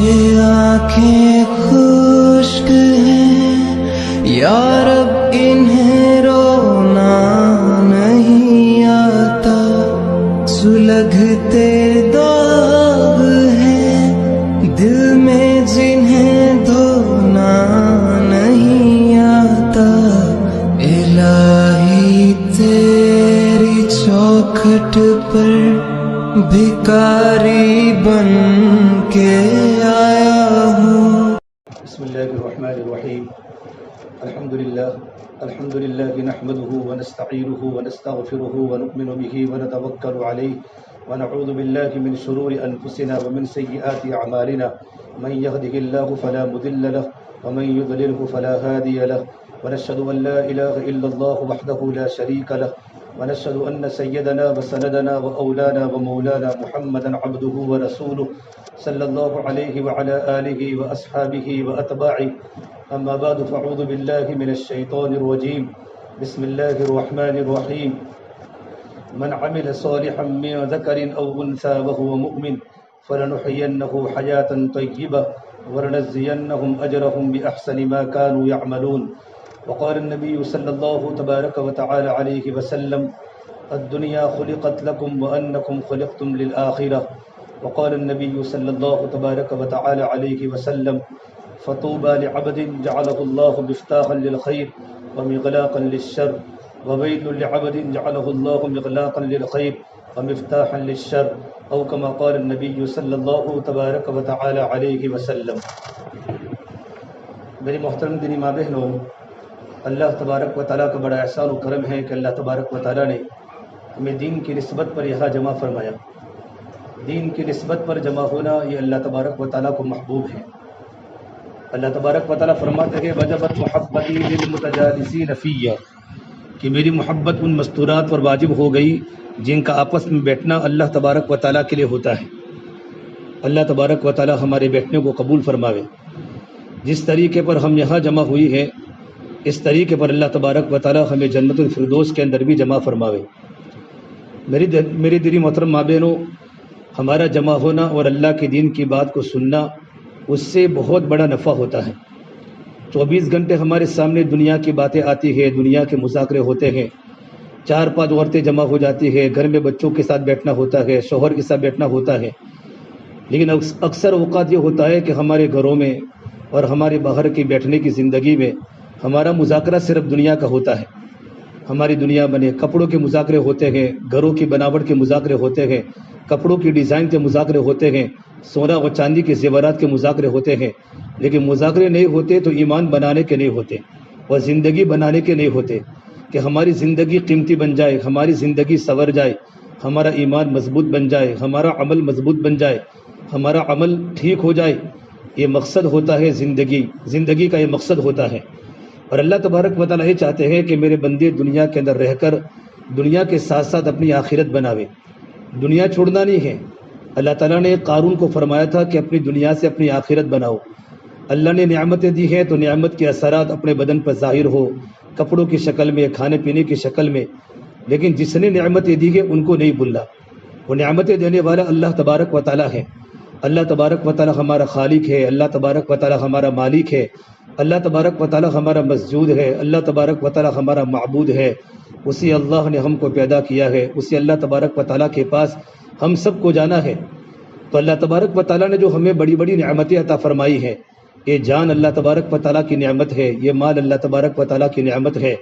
یہ آنکھیں خشک ہیں یا رب انہیں رونا نہیں آتا، سلگتے داغ ہیں دل میں جنہیں دھونا نہیں آتا، الہی تیری چوکھٹ پر بھکاری بن کے آیا ہوں۔ بسم اللہ الرحمن الرحیم، الحمد للہ نحمده ونستعینه ونستغفره ونؤمن به ونتوکل علیہ ونعوذ باللہ من شرور انفسنا ومن سیئات اعمالنا، من يهده الله فلا مضل له ومن يضلله فلا هادي له، ونشهد ان لا اله الا الله وحده لا شريك له، ونشهد أن سيدنا وسندنا وأولانا ومولانا محمدا عبده ورسوله صلى الله عليه وعلى آله وأصحابه وأتباعه، أما بعد فأعوذ بالله من الشيطان الرجيم، بسم الله الرحمن الرحيم، من عمل صالحا من ذكر أو أنثى وهو مؤمن فلنحيينه حياة طيبة ولنجزينهم أجرهم بأحسن ما كانوا يعملون، وقال النبي صلى الله تبارك وتعالى عليه وسلم الدنيا خلقت لكم وأنكم خلقتم للآخرة، وقال النبي صلى الله تبارك وتعالى عليه وسلم فطوبى لعبد جعله الله مفتاحا للخير ومغلاقا للشر، وويل لعبد جعله الله مغلاقا للخير ومفتاحا للشر، أو كما قال النبي صلى الله تبارك وتعالى عليه وسلم۔ میری محترم دینی ماں بہنوں، اللہ تبارک و تعالیٰ کا بڑا احسان و کرم ہے کہ اللہ تبارک و تعالیٰ نے ہمیں دین کی نسبت پر یہاں جمع فرمایا۔ دین کی نسبت پر جمع ہونا یہ اللہ تبارک و تعالیٰ کو محبوب ہے۔ اللہ تبارک و تعالیٰ فرماتے ہیں وجبت محبتی للمتجالسین فیہ، کہ میری محبت ان مستورات پر واجب ہو گئی جن کا آپس میں بیٹھنا اللہ تبارک و تعالیٰ کے لیے ہوتا ہے۔ اللہ تبارک و تعالیٰ ہمارے بیٹھنے کو قبول فرماوے۔ جس طریقے پر ہم یہاں جمع ہوئی ہیں اس طریقے پر اللہ تبارک و تعالیٰ ہمیں جنت الفردوس کے اندر بھی جمع فرماوے۔ میری دلی محترم ماں بہنوں، ہمارا جمع ہونا اور اللہ کے دین کی بات کو سننا، اس سے بہت بڑا نفع ہوتا ہے۔ 24 گھنٹے ہمارے سامنے دنیا کی باتیں آتی ہیں، دنیا کے مذاکرے ہوتے ہیں، 4-5 عورتیں جمع ہو جاتی ہیں، گھر میں بچوں کے ساتھ بیٹھنا ہوتا ہے، شوہر کے ساتھ بیٹھنا ہوتا ہے، لیکن اکثر اوقات یہ ہوتا ہے کہ ہمارے گھروں میں اور ہمارے باہر کی بیٹھنے کی زندگی میں ہمارا مذاکرہ صرف دنیا کا ہوتا ہے۔ ہماری دنیا بنے کپڑوں کے مذاکرے ہوتے ہیں، گھروں کی بناوٹ کے مذاکرے ہوتے ہیں، کپڑوں کی ڈیزائن کے مذاکرے ہوتے ہیں، سونا و چاندی کے زیورات کے مذاکرے ہوتے ہیں، لیکن مذاکرے نہیں ہوتے تو ایمان بنانے کے نہیں ہوتے اور زندگی بنانے کے نہیں ہوتے، کہ ہماری زندگی قیمتی بن جائے، ہماری زندگی سنور جائے، ہمارا ایمان مضبوط بن جائے، ہمارا عمل مضبوط بن جائے، ہمارا عمل ٹھیک ہو جائے۔ یہ مقصد ہوتا ہے زندگی کا، یہ مقصد ہوتا ہے۔ اور اللہ تبارک و تعالیٰ یہ چاہتے ہیں کہ میرے بندے دنیا کے اندر رہ کر دنیا کے ساتھ ساتھ اپنی آخرت بناوے۔ دنیا چھوڑنا نہیں ہے۔ اللہ تعالیٰ نے قارون کو فرمایا تھا کہ اپنی دنیا سے اپنی آخرت بناؤ۔ اللہ نے نعمتیں دی ہیں تو نعمت کے اثرات اپنے بدن پر ظاہر ہو، کپڑوں کی شکل میں، کھانے پینے کی شکل میں، لیکن جس نے نعمتیں دی ہیں ان کو نہیں بھولنا۔ وہ نعمتیں دینے والا اللہ تبارک و تعالیٰ ہے۔ اللہ تبارک و تعالیٰ ہمارا خالق ہے، اللہ تبارک و تعالیٰ ہمارا مالک ہے، اللہ تبارک و تعالیٰ ہمارا مسجود ہے، اللہ تبارک و تعالیٰ ہمارا معبود ہے۔ اسی اللہ نے ہم کو پیدا کیا ہے، اسی اللہ تبارک و تعالیٰ کے پاس ہم سب کو جانا ہے۔ تو اللہ تبارک و تعالیٰ نے جو ہمیں بڑی بڑی نعمتیں عطا فرمائی ہیں، یہ جان اللہ تبارک و تعالیٰ کی نعمت ہے، یہ مال اللہ تبارک و تعالیٰ کی نعمت ہے،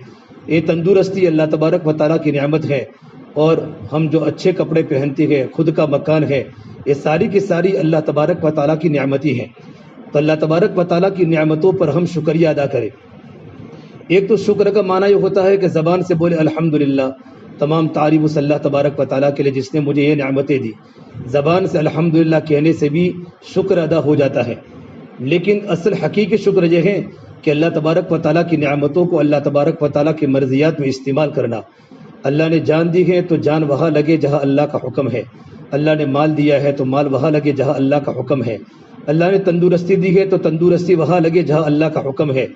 یہ تندرستی اللہ تبارک و تعالیٰ کی نعمت ہے، اور ہم جو اچھے کپڑے پہنتے ہیں، خود کا مکان ہے، یہ ساری کی ساری اللہ تبارک و تعالیٰ کی نعمتیں ہیں۔ تو اللہ تبارک و تعالیٰ کی نعمتوں پر ہم شکریہ ادا کریں۔ ایک تو شکر کا معنی یہ ہوتا ہے کہ زبان سے بولے الحمدللہ، تمام تعریف اس اللہ تبارک و تعالیٰ کے لیے جس نے مجھے یہ نعمتیں دی۔ زبان سے الحمدللہ کہنے سے بھی شکر ادا ہو جاتا ہے، لیکن اصل حقیقی شکر یہ ہے کہ اللہ تبارک و تعالیٰ کی نعمتوں کو اللہ تبارک و تعالیٰ کی مرضیات میں استعمال کرنا۔ اللہ نے جان دی ہے تو جان وہاں لگے جہاں اللہ کا حکم ہے، اللہ نے مال دیا ہے تو مال وہاں لگے جہاں اللہ کا حکم ہے، اللہ نے تندرستی دی ہے تو تندرستی وہاں لگے جہاں اللہ کا حکم ہے،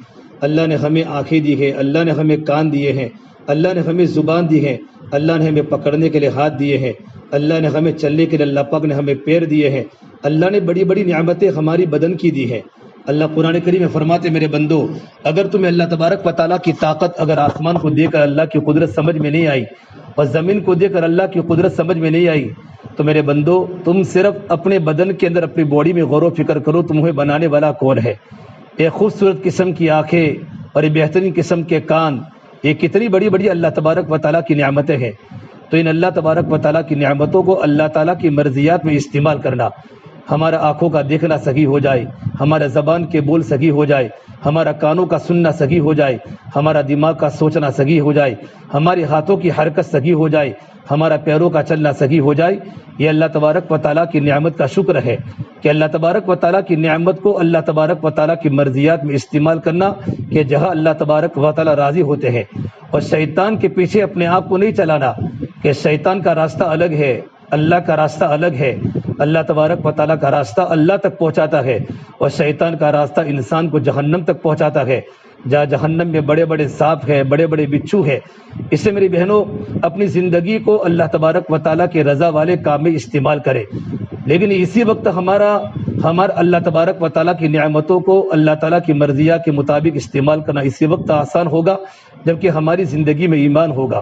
اللہ نے ہمیں آنکھیں دی ہے، اللہ نے ہمیں کان دیے ہیں، اللہ نے ہمیں زبان دی ہے، اللہ نے ہمیں پکڑنے کے لیے ہاتھ دیے ہیں، اللہ نے ہمیں چلنے کے لیے اللہ پاک نے ہمیں پیر دیے ہیں، اللہ نے بڑی بڑی نعمتیں ہماری بدن کی دی ہے۔ اللہ قرآن کریم میں فرماتے میرے بندو، اگر تمہیں اللہ تبارک و تعالیٰ کی طاقت اگر آسمان کو دے کر اللہ کی قدرت سمجھ میں نہیں آئی اور زمین کو دے کر اللہ کی قدرت سمجھ میں نہیں آئی تو میرے بندو تم صرف اپنے بدن کے اندر اپنی باڈی میں غور و فکر کرو، تمہیں بنانے والا کون ہے؟ ایک خوبصورت قسم کی آنکھیں اور ایک بہترین قسم کے کان، یہ کتنی بڑی بڑی اللہ تبارک و تعالیٰ کی نعمتیں ہیں۔ تو ان اللہ تبارک و تعالیٰ کی نعمتوں کو اللہ تعالیٰ کی مرضیات میں استعمال کرنا، ہمارا آنکھوں کا دیکھنا صحیح ہو جائے، ہمارا زبان کے بول صحیح ہو جائے، ہمارا کانوں کا سننا صحیح ہو جائے، ہمارا دماغ کا سوچنا صحیح ہو جائے، ہمارے ہاتھوں کی حرکت صحیح ہو جائے، ہمارا پیروں کا چلنا صحیح ہو جائے، یہ اللہ تبارک و تعالیٰ کی نعمت کا شکر ہے کہ اللہ تبارک و تعالیٰ کی نعمت کو اللہ تبارک و تعالیٰ کی مرضیات میں استعمال کرنا کہ جہاں اللہ تبارک و تعالیٰ راضی ہوتے ہیں، اور شیطان کے پیچھے اپنے آپ کو نہیں چلانا کہ شیطان کا راستہ الگ ہے، اللہ کا راستہ الگ ہے۔ اللہ تبارک و تعالیٰ کا راستہ اللہ تک پہنچاتا ہے اور شیطان کا راستہ انسان کو جہنم تک پہنچاتا ہے، جہاں جہنم میں بڑے بڑے سانپ ہے، بڑے بڑے بچھو ہے۔ اس سے میری بہنوں اپنی زندگی کو اللہ تبارک و تعالیٰ کے رضا والے کام میں استعمال کرے، لیکن اسی وقت ہمارا اللہ تبارک و تعالیٰ کی نعمتوں کو اللہ تعالیٰ کی مرضیہ کے مطابق استعمال کرنا اسی وقت آسان ہوگا جبکہ ہماری زندگی میں ایمان ہوگا۔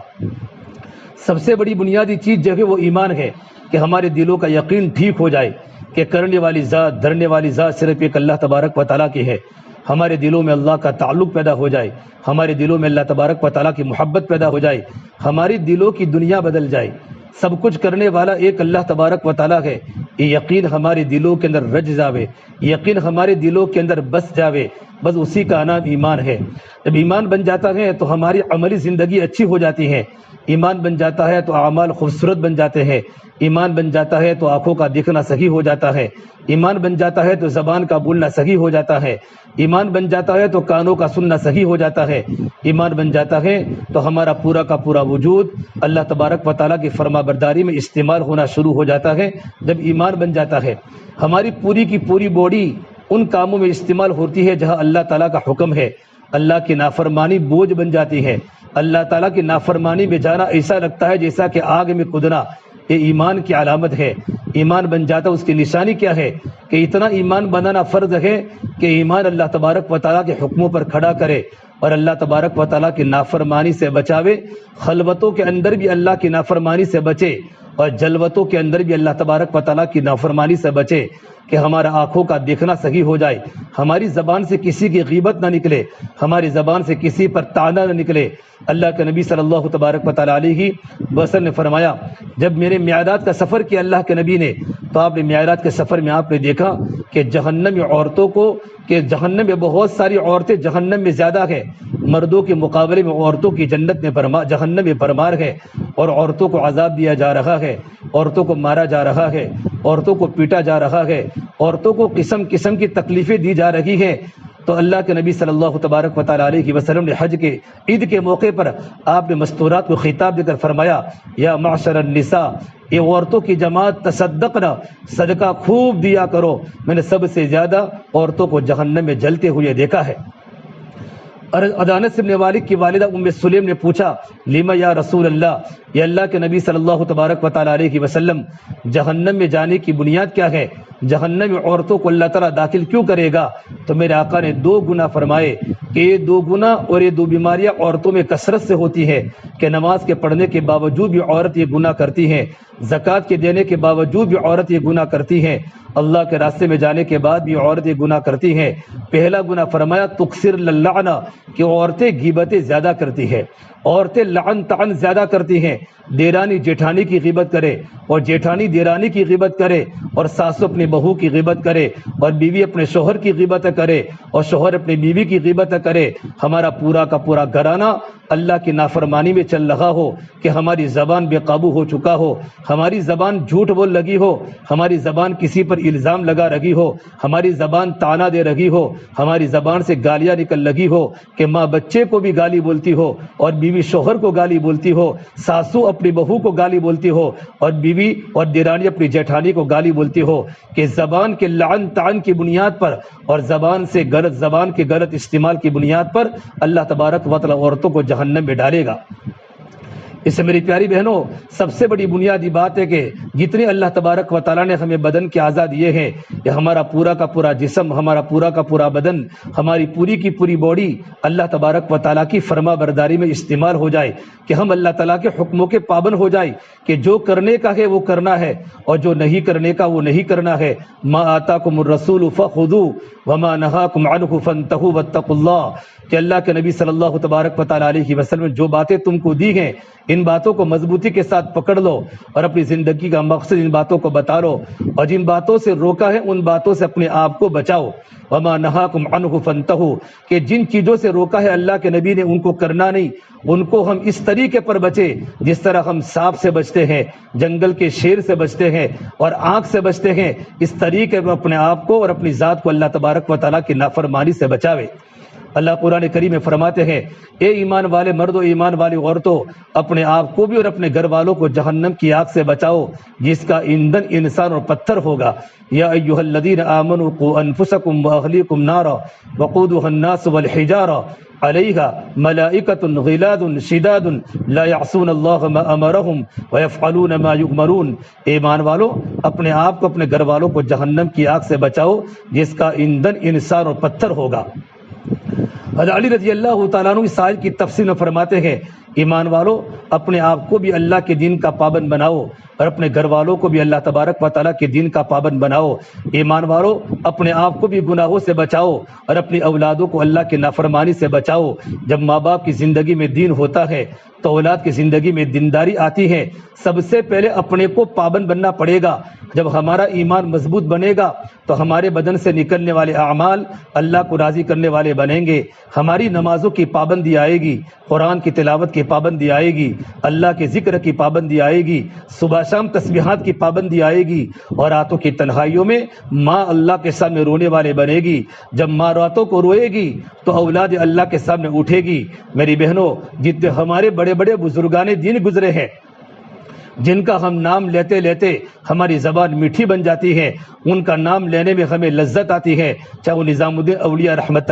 سب سے بڑی بنیادی چیز جو ہے وہ ایمان ہے کہ ہمارے دلوں کا یقین ٹھیک ہو جائے کہ کرنے والی ذات، دھرنے والی ذات صرف ایک اللہ تبارک و تعالیٰ کی ہے۔ ہمارے دلوں میں اللہ کا تعلق پیدا ہو جائے، ہمارے دلوں میں اللہ تبارک و تعالیٰ کی محبت پیدا ہو جائے، ہمارے دلوں کی دنیا بدل جائے۔ سب کچھ کرنے والا ایک اللہ تبارک و تعالیٰ ہے، یہ یقین ہمارے دلوں کے اندر رچ جاوے، یقین ہمارے دلوں کے اندر بس جاوے، بس اسی کا نام ایمان ہے۔ جب ایمان بن جاتا ہے تو ہماری عملی زندگی اچھی ہو جاتی ہے، ایمان بن جاتا ہے تو اعمال خوبصورت بن جاتے ہیں، ایمان بن جاتا ہے تو آنکھوں کا دیکھنا صحیح ہو جاتا ہے، ایمان بن جاتا ہے تو زبان کا بولنا صحیح ہو جاتا ہے، ایمان بن جاتا ہے تو کانوں کا سننا صحیح ہو جاتا ہے، ایمان بن جاتا ہے تو ہمارا پورا کا پورا وجود اللہ تبارک و تعالیٰ کی فرما برداری میں استعمال ہونا شروع ہو جاتا ہے۔ جب ایمان بن جاتا ہے ہماری پوری کی پوری باڈی ان کاموں میں استعمال ہوتی ہے جہاں اللہ تعالیٰ کا حکم ہے، اللہ کی نافرمانی بوجھ بن جاتی ہے۔ اللہ تعالیٰ کی نافرمانی میں جانا ایسا لگتا ہے جیسا کہ آگ میں کودنا، یہ ایمان کی علامت ہے۔ ایمان بن جاتا اس کی نشانی کیا ہے کہ اتنا ایمان بنانا فرض ہے کہ ایمان اللہ تبارک و تعالیٰ کے حکموں پر کھڑا کرے اور اللہ تبارک و تعالیٰ کی نافرمانی سے بچاوے، خلوتوں کے اندر بھی اللہ کی نافرمانی سے بچے اور جلوتوں کے اندر بھی اللہ تبارک و تعالیٰ کی نافرمانی سے بچے، کہ ہمارا آنکھوں کا دیکھنا صحیح ہو جائے، ہماری زبان سے کسی کی غیبت نہ نکلے، ہماری زبان سے کسی پر طعنہ نہ نکلے۔ اللہ کے نبی صلی اللہ تبارک و تعالیٰ علیہ وسلم نے فرمایا، جب میرے معراج کا سفر کیا اللہ کے نبی نے تو آپ نے معراج کے سفر میں آپ نے دیکھا کہ جہنم میں عورتوں کو، کہ جہنم میں بہت ساری عورتیں جہنم میں زیادہ ہیں، مردوں کے مقابلے میں عورتوں کی جہنم میں بھرمار ہے، اور عورتوں کو عذاب دیا جا رہا ہے، عورتوں کو مارا جا رہا ہے، عورتوں کو پیٹا جا رہا ہے، عورتوں کو قسم قسم کی تکلیفیں دی جا رہی ہیں۔ تو اللہ کے نبی صلی اللہ تبارک و تعالیٰ علیہ وسلم نے حج کے عید کے موقع پر آپ نے مستورات کو خطاب دے کر فرمایا، یا معشر النساء، یہ عورتوں کی جماعت، تصدقنا، صدقہ خوب دیا کرو، میں نے سب سے زیادہ عورتوں کو جہنم میں جلتے ہوئے دیکھا ہے۔ اور انس بن مالک کی والدہ ام سلیم نے پوچھا، لما یا رسول اللہ، یہ اللہ کے نبی صلی اللہ تبارک و تعالیٰ علیہ وسلم، جہنم میں جانے کی بنیاد کیا ہے؟ جہنم میں عورتوں کو اللہ تعالیٰ داخل کیوں کرے گا؟ تو میرے آقا نے 2 گنا فرمائے کہ یہ 2 گنا اور یہ 2 بیماریاں عورتوں میں کثرت سے ہوتی ہے کہ نماز کے پڑھنے کے باوجود بھی عورت یہ گناہ کرتی ہے، زکوٰۃ کے دینے کے باوجود بھی عورت یہ گناہ کرتی ہے، اللہ کے راستے میں جانے کے بعد بھی عورت یہ گناہ کرتی ہیں۔ پہلا گناہ فرمایا تکثر اللعنہ، کہ عورتیں غیبتیں زیادہ کرتی ہیں، عورتیں لعن طعن زیادہ کرتی ہیں، دیرانی جیٹھانی کی غیبت کرے اور جیٹھانی دیرانی کی غیبت کرے، اور ساسو اپنی بہو کی غیبت کرے، اور بیوی اپنے شوہر کی غیبت کرے، اور شوہر اپنی بیوی کی غیبت کرے۔ ہمارا پورا کا پورا گھرانہ اللہ کی نافرمانی میں چل رہا ہو، کہ ہماری زبان بے قابو ہو چکا ہو، ہماری زبان جھوٹ بول لگی ہو، ہماری زبان کسی پر الزام لگا رہی ہو، ہماری زبان طعنہ دے رہی ہو، ہماری زبان سے گالیاں نکل لگی ہو، کہ ماں بچے کو بھی گالی بولتی ہو، اور بیوی شوہر کو گالی بولتی ہو، ساسو اپنی بہو کو گالی بولتی ہو، اور بیوی اور دیرانی اپنی جیٹھانی کو گالی بولتی ہو، کہ زبان کے لعن طعن کی بنیاد پر اور زبان کے غلط استعمال کی بنیاد پر اللہ تبارک و تعالی عورتوں کو جہنم میں ڈالے گا۔ اس سے میری پیاری بہنوں سب سے بڑی بنیادی بات ہے کہ جتنے اللہ تبارک و تعالیٰ نے ہمیں بدن کے اعضاء دیے ہیں، یہ ہمارا پورا کا پورا جسم، ہمارا پورا کا پورا بدن، ہماری پوری کی پوری باڈی اللہ تبارک و تعالیٰ کی فرما برداری میں استعمال ہو جائے، کہ ہم اللہ تعالیٰ کے حکموں کے پابند ہو جائے، کہ جو کرنے کا ہے وہ کرنا ہے اور جو نہیں کرنے کا وہ نہیں کرنا ہے۔ ما آتاکم الرسول فخذوہ وما نہاکم عنہ فانتہوا واتقوا اللہ، کہ اللہ کے نبی صلی اللہ تبارک و تعالیٰ علیہ وسلم جو باتیں تم کو دی ہیں ان باتوں کو مضبوطی کے ساتھ پکڑ لو اور اپنی زندگی کا مقصد ان باتوں کو بتا لو، اور جن باتوں سے روکا ہے ان باتوں سے اپنے آپ کو بچاؤ۔ وما نہاکم عنہ فانتہوا، کہ جن چیزوں سے روکا ہے اللہ کے نبی نے ان کو کرنا نہیں، ان کو ہم اس طریقے پر بچے جس طرح ہم سانپ سے بچتے ہیں، جنگل کے شیر سے بچتے ہیں اور آنکھ سے بچتے ہیں، اس طریقے پر اپنے آپ کو اور اپنی ذات کو اللہ تبارک و تعالیٰ کی نافرمانی سے بچاوے۔ اللہ قرآن کریم میں فرماتے ہیں، اے ایمان والے مرد و ایمان والی عورتوں، اپنے آپ کو بھی اور اپنے گھر والوں کو جہنم کی آگ سے بچاؤ جس کا ایندھن انسان اور پتھر ہوگا۔ یا ایھا الذین آمنوا قوا انفسکم واہلیکم نارا وقودھا الناس والحجارہ علیہا ملائکۃ غلاظ شداد لا یعصون اللہ ما امرہم ویفعلون ما یؤمرون، ایمان والو اپنے آپ کو اپنے گھر والوں کو جہنم کی آگ سے بچاؤ جس کا ایندھن انسان اور پتھر ہوگا۔ حضرت علی رضی اللہ تعالیٰ عنہ اس آیت کی تفسیر میں فرماتے ہیں، ایمان والو اپنے آپ کو بھی اللہ کے دین کا پابند بناؤ اور اپنے گھر والوں کو بھی اللہ تبارک و تعالیٰ کے دین کا پابند بناؤ۔ ایمان والو اپنے آپ کو بھی گناہوں سے بچاؤ اور اپنی اولادوں کو اللہ کی نافرمانی سے بچاؤ۔ جب ماں باپ کی زندگی میں دین ہوتا ہے تو اولاد کی زندگی میں دینداری آتی ہے۔ سب سے پہلے اپنے کو پابند بننا پڑے گا۔ جب ہمارا ایمان مضبوط بنے گا تو ہمارے بدن سے نکلنے والے اعمال اللہ کو راضی کرنے والے بنیں گے۔ ہماری نمازوں کی پابندی آئے گی، قرآن کی تلاوت کی پابندی آئے گی، اللہ کے ذکر کی پابندی آئے گی، صبح شام تسبیحات کی پابندی آئے گی، اور راتوں کی تنہائیوں میں ماں اللہ کے سامنے رونے والے بنے گی۔ جب ماں راتوں کو روئے گی تو اولاد اللہ کے سامنے اٹھے گی۔ میری بہنوں، جتنے ہمارے بڑے بڑے بزرگان دین گزرے ہیں جن کا ہم نام لیتے لیتے ہماری زبان میٹھی بن جاتی ہے، ان کا نام لینے میں ہمیں لذت آتی ہے، چاہے وہ نظام الدین اولیاء رحمت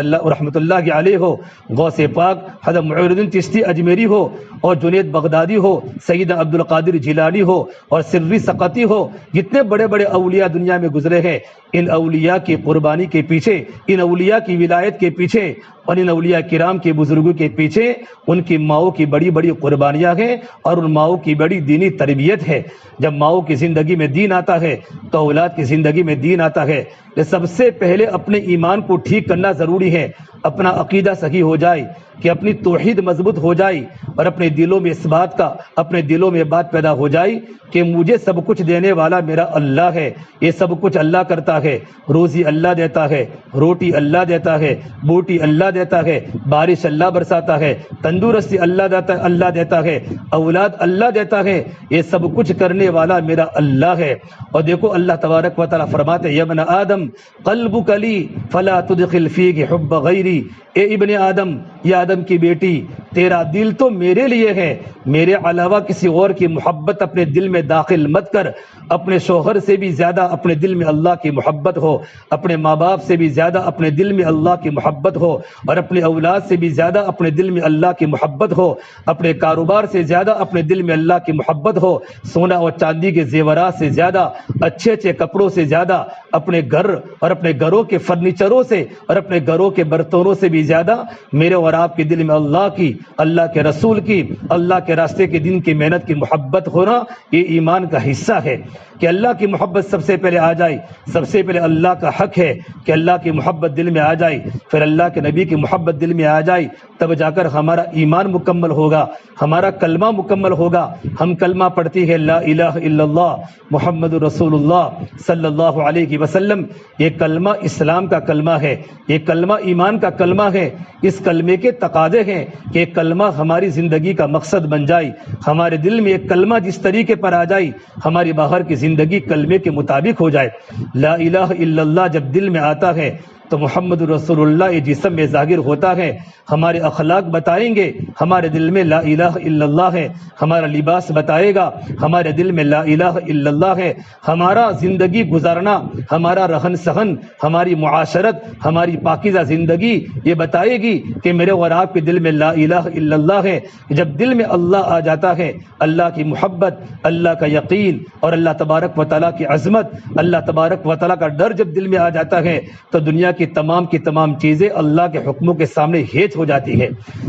اللہ علیہ ہو، غوث پاک حضرت معین الدین چشتی اجمیری ہو، اور جنید بغدادی ہو، سید عبد القادر جیلانی ہو، اور سری سقطی ہو، جتنے بڑے بڑے اولیاء دنیا میں گزرے ہیں، ان اولیاء کی قربانی کے پیچھے، ان اولیاء کی ولایت کے پیچھے اور ان اولیاء کرام کے بزرگوں کے پیچھے ان کی ماؤں کی بڑی بڑی قربانیاں ہیں اور ان ماؤں کی بڑی دینی تربیت ہے۔ جب ماؤں کی زندگی میں دین آتا ہے تو اولاد کی زندگی میں دین آتا ہے۔ سب سے پہلے اپنے ایمان کو ٹھیک کرنا ضروری ہے، اپنا عقیدہ صحیح ہو جائے، کہ اپنی توحید مضبوط ہو جائے، اور اپنے دلوں میں اس بات کا اپنے دلوں میں بات پیدا ہو جائے کہ مجھے سب کچھ دینے والا میرا اللہ ہے، یہ سب کچھ اللہ کرتا ہے، روزی اللہ دیتا ہے، روٹی اللہ دیتا ہے، بوٹی اللہ دیتا ہے، بارش اللہ برساتا ہے، تندرستی اللہ دیتا ہے، اولاد اللہ دیتا ہے، یہ سب کچھ کرنے والا میرا اللہ ہے۔ اور دیکھو اللہ تبارک و تعالیٰ فرماتے ہیں، یا ابن آدم قلبک لی فلا تدخل فیہ حب غیری، اے ابن آدم، یا آدم کی بیٹی، تیرا دل تو میرے لیے ہے، میرے علاوہ کسی اور کی محبت اپنے دل میں داخل مت کر۔ اپنے شوہر سے بھی زیادہ اپنے دل میں اللہ کی محبت ہو، اپنے ماں باپ سے بھی زیادہ اپنے دل میں اللہ کی محبت ہو، اور اپنے اولاد سے بھی زیادہ اپنے دل میں اللہ کی محبت ہو، اپنے کاروبار سے زیادہ اپنے دل میں اللہ کی محبت ہو، سونا اور چاندی کے زیورات سے زیادہ، اچھے اچھے کپڑوں سے زیادہ، اپنے گھر اور اپنے گھروں کے فرنیچروں سے اور اپنے گھروں کے برتنوں سے بھی زیادہ میرے اور آپ کے دل میں اللہ کی، اللہ کے رسول کی، اللہ کے راستے کے دین کی محنت کی محبت ہونا، یہ ایمان کا حصہ ہے۔ کہ اللہ کی محبت سب سے پہلے آ جائے، سب سے پہلے اللہ کا حق ہے کہ اللہ کی محبت دل میں آ جائے، پھر اللہ کے نبی کی محبت دل میں آ جائے، تب جا کر ہمارا ایمان مکمل ہوگا، ہمارا کلمہ مکمل ہوگا۔ ہم کلمہ پڑھتی ہے لا الہ الا اللہ محمد رسول اللہ صلی اللہ علیہ وسلم، یہ کلمہ اسلام کا کلمہ ہے، یہ کلمہ ایمان کا کلمہ ہے۔ اس کلمے کے تقاضے ہیں کہ ایک کلمہ ہماری زندگی کا مقصد بن جائے، ہمارے دل میں ایک کلمہ جس طریقے پر آ جائے ہماری باہر کی زندگی کلمے کے مطابق ہو جائے۔ لا الہ الا اللہ جب دل میں آتا ہے تو محمد رسول اللہ یہ جسم میں ظاہر ہوتا ہے. ہمارے اخلاق بتائیں گے ہمارے دل میں لا الہ الا اللہ ہے. ہمارا لباس بتائے گا ہمارے دل میں لا الہ الا اللہ ہے. ہمارا زندگی گزارنا، ہمارا رہن سہن، ہماری معاشرت، ہماری پاکیزہ زندگی یہ بتائے گی کہ میرے اور آپ کے دل میں لا الہ الا اللہ ہے. جب دل میں اللہ آ جاتا ہے، اللہ کی محبت، اللہ کا یقین اور اللہ تبارک و تعالیٰ کی عظمت، اللہ تبارک و تعالیٰ کا ڈر جب دل میں آ جاتا ہے تو دنیا کی تمام چیزیں اللہ کے حکموں کے سامنے ہیچ ہو جاتی ہے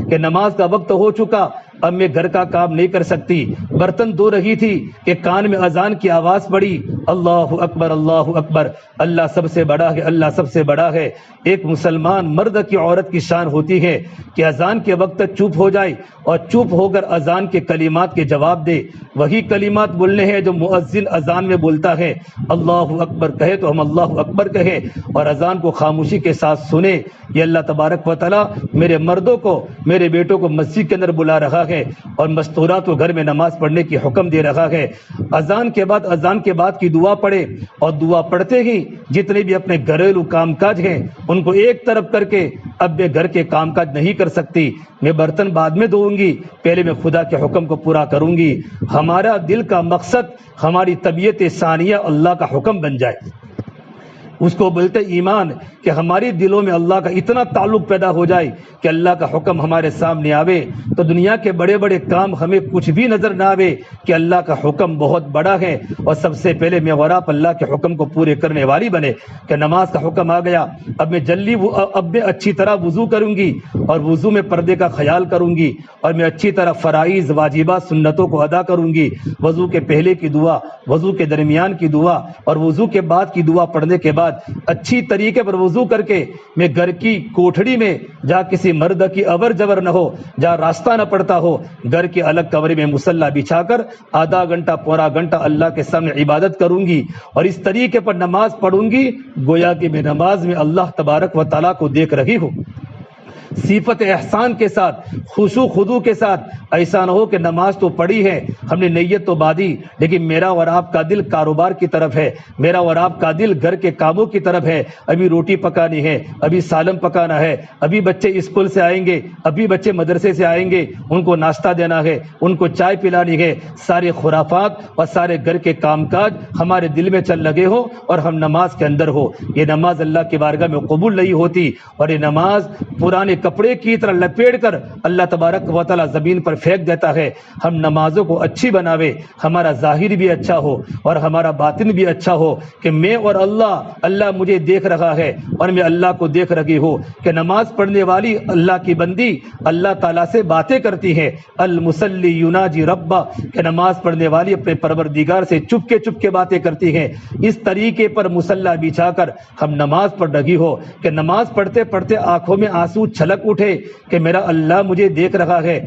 کہ نماز کا وقت ہو چکا، اب میں گھر کا کام نہیں کر سکتی. برتن دھو رہی تھی کہ کان میں اذان کی آواز پڑی، اللہ اکبر اللہ اکبر، اللہ سب سے بڑا ہے، اللہ سب سے بڑا ہے. ایک مسلمان مرد کی عورت کی شان ہوتی ہے کہ اذان کے وقت چپ ہو جائے اور چپ ہو کر اذان کے کلمات کے جواب دے. وہی کلمات بولنے ہیں جو مؤذن اذان میں بولتا ہے. اللہ اکبر کہے تو ہم اللہ اکبر کہے اور اذان کو خاموشی کے ساتھ سنے. یہ اللہ تبارک و تعالیٰ میرے مردوں کو، میرے بیٹوں کو مسجد کے اندر بلا رہا ہے اور مستورات کو گھر میں نماز پڑھنے کی حکم دے رہا ہے. اذان کے بعد کی دعا پڑھے اور دعا پڑھتے ہی جتنے بھی اپنے گھریلو کام کاج ہیں ان کو ایک طرف کر کے، اب میں گھر کے کام کاج نہیں کر سکتی، میں برتن بعد میں دھوؤں گی، پہلے میں خدا کے حکم کو پورا کروں گی. ہمارا دل کا مقصد ہماری طبیعت ثانیہ اللہ کا حکم بن جائے. اس کو بولتے ایمان، کہ ہماری دلوں میں اللہ کا اتنا تعلق پیدا ہو جائے کہ اللہ کا حکم ہمارے سامنے آوے تو دنیا کے بڑے بڑے کام ہمیں کچھ بھی نظر نہ آوے کہ اللہ کا حکم بہت بڑا ہے. اور سب سے پہلے میں اور آپ اللہ کے حکم کو پورے کرنے والی بنے کہ نماز کا حکم آ گیا، اب میں اچھی طرح وضو کروں گی اور وضو میں پردے کا خیال کروں گی اور میں اچھی طرح فرائض واجبات سنتوں کو ادا کروں گی. وضو کے پہلے کی دعا، وضو کے درمیان کی دعا اور وضو کے بعد کی دعا پڑھنے کے بعد اچھی طریقے پر وضو کر کے میں گھر کی کوٹھڑی میں جہاں کسی مرد کی اور جور نہ ہو، جہاں راستہ نہ پڑتا ہو، گھر کے الگ کمرے میں مصلی بچھا کر آدھا گھنٹہ پورا گھنٹہ اللہ کے سامنے عبادت کروں گی اور اس طریقے پر نماز پڑھوں گی گویا کہ میں نماز میں اللہ تبارک و تعالیٰ کو دیکھ رہی ہوں. صفت احسان کے ساتھ، خشوع خضوع کے ساتھ. ایسا نہ ہو کہ نماز تو پڑھی ہے، ہم نے نیت تو باندھی، لیکن میرا اور آپ کا دل کاروبار کی طرف ہے، میرا اور آپ کا دل گھر کے کاموں کی طرف ہے. ابھی روٹی پکانی ہے، ابھی سالن پکانا ہے، ابھی بچے اسکول سے آئیں گے، ابھی بچے مدرسے سے آئیں گے، ان کو ناشتہ دینا ہے، ان کو چائے پلانی ہے. سارے خرافات اور سارے گھر کے کام کاج ہمارے دل میں چل لگے ہو اور ہم نماز کے اندر ہو. یہ نماز اللہ کی بارگاہ میں قبول نہیں ہوتی اور یہ نماز پرانے کپڑے کی طرح لپیٹ کر اللہ تبارک و تعالیٰ زمین پر پھینک دیتا ہے. ہم نمازوں کو اچھی بناوے، ہمارا ظاہر بھی اچھا ہو اور ہمارا باطن بھی اچھا ہو کہ میں اور اللہ مجھے دیکھ رہا ہے اور میں اللہ کو دیکھ رہی ہوں. کہ نماز پڑھنے والی اللہ کی بندی اللہ تعالیٰ سے باتیں کرتی ہے. المصلی یناجی ربا، کہ نماز پڑھنے والی اپنے پروردگار سے چپ کے باتیں کرتی ہے. اس طریقے پر مصلی بچھا کر ہم نماز پڑھ رہی ہو کہ نماز پڑھتے پڑھتے آنکھوں میں آنسو چھلک اٹھے کہ میرا اللہ مجھے دیکھ رہا ہے.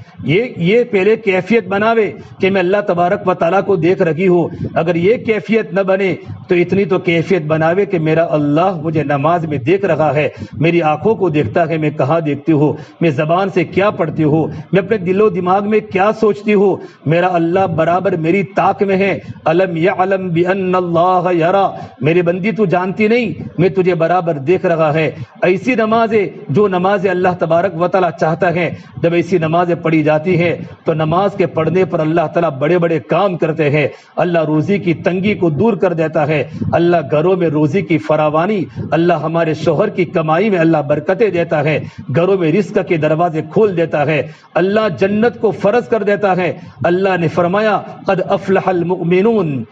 یہ پہلے کیفیت بناوے کہ میں اللہ تبارک و تعالیٰ کو دیکھ رہی ہوں. اگر یہ کیفیت نہ بنے تو اتنی تو کیفیت بناوے کہ میرا اللہ مجھے نماز میں دیکھ رہا ہے، میری آنکھوں کو دیکھتا ہے، میں کہاں دیکھتی ہوں، میں زبان سے کیا پڑھتی ہوں، میں اپنے دل و دماغ میں کیا سوچتی ہوں. میرا اللہ برابر میری طاق میں ہے. الم یعلم بان اللہ یرا، میری بندی تو جانتی نہیں میں تجھے برابر دیکھ رہا ہے. ایسی نمازیں جو نمازیں اللہ تبارک و تعالیٰ چاہتا ہے، جب ایسی نمازیں پڑھی جاتی ہیں تو نماز کے پڑھنے پر اللہ تعالیٰ بڑے بڑے کام کرتے ہیں. اللہ روزی کی تنگی کو دور کر دیتا ہے، اللہ گھروں میں روزی کی فراوانی، اللہ ہمارے شوہر کی کمائی میں اللہ برکتیں دیتا ہے، گھروں میں رزق کے دروازے کھول دیتا ہے، اللہ جنت کو فرض کر دیتا ہے. اللہ نے فرمایا قد افلح المؤمنون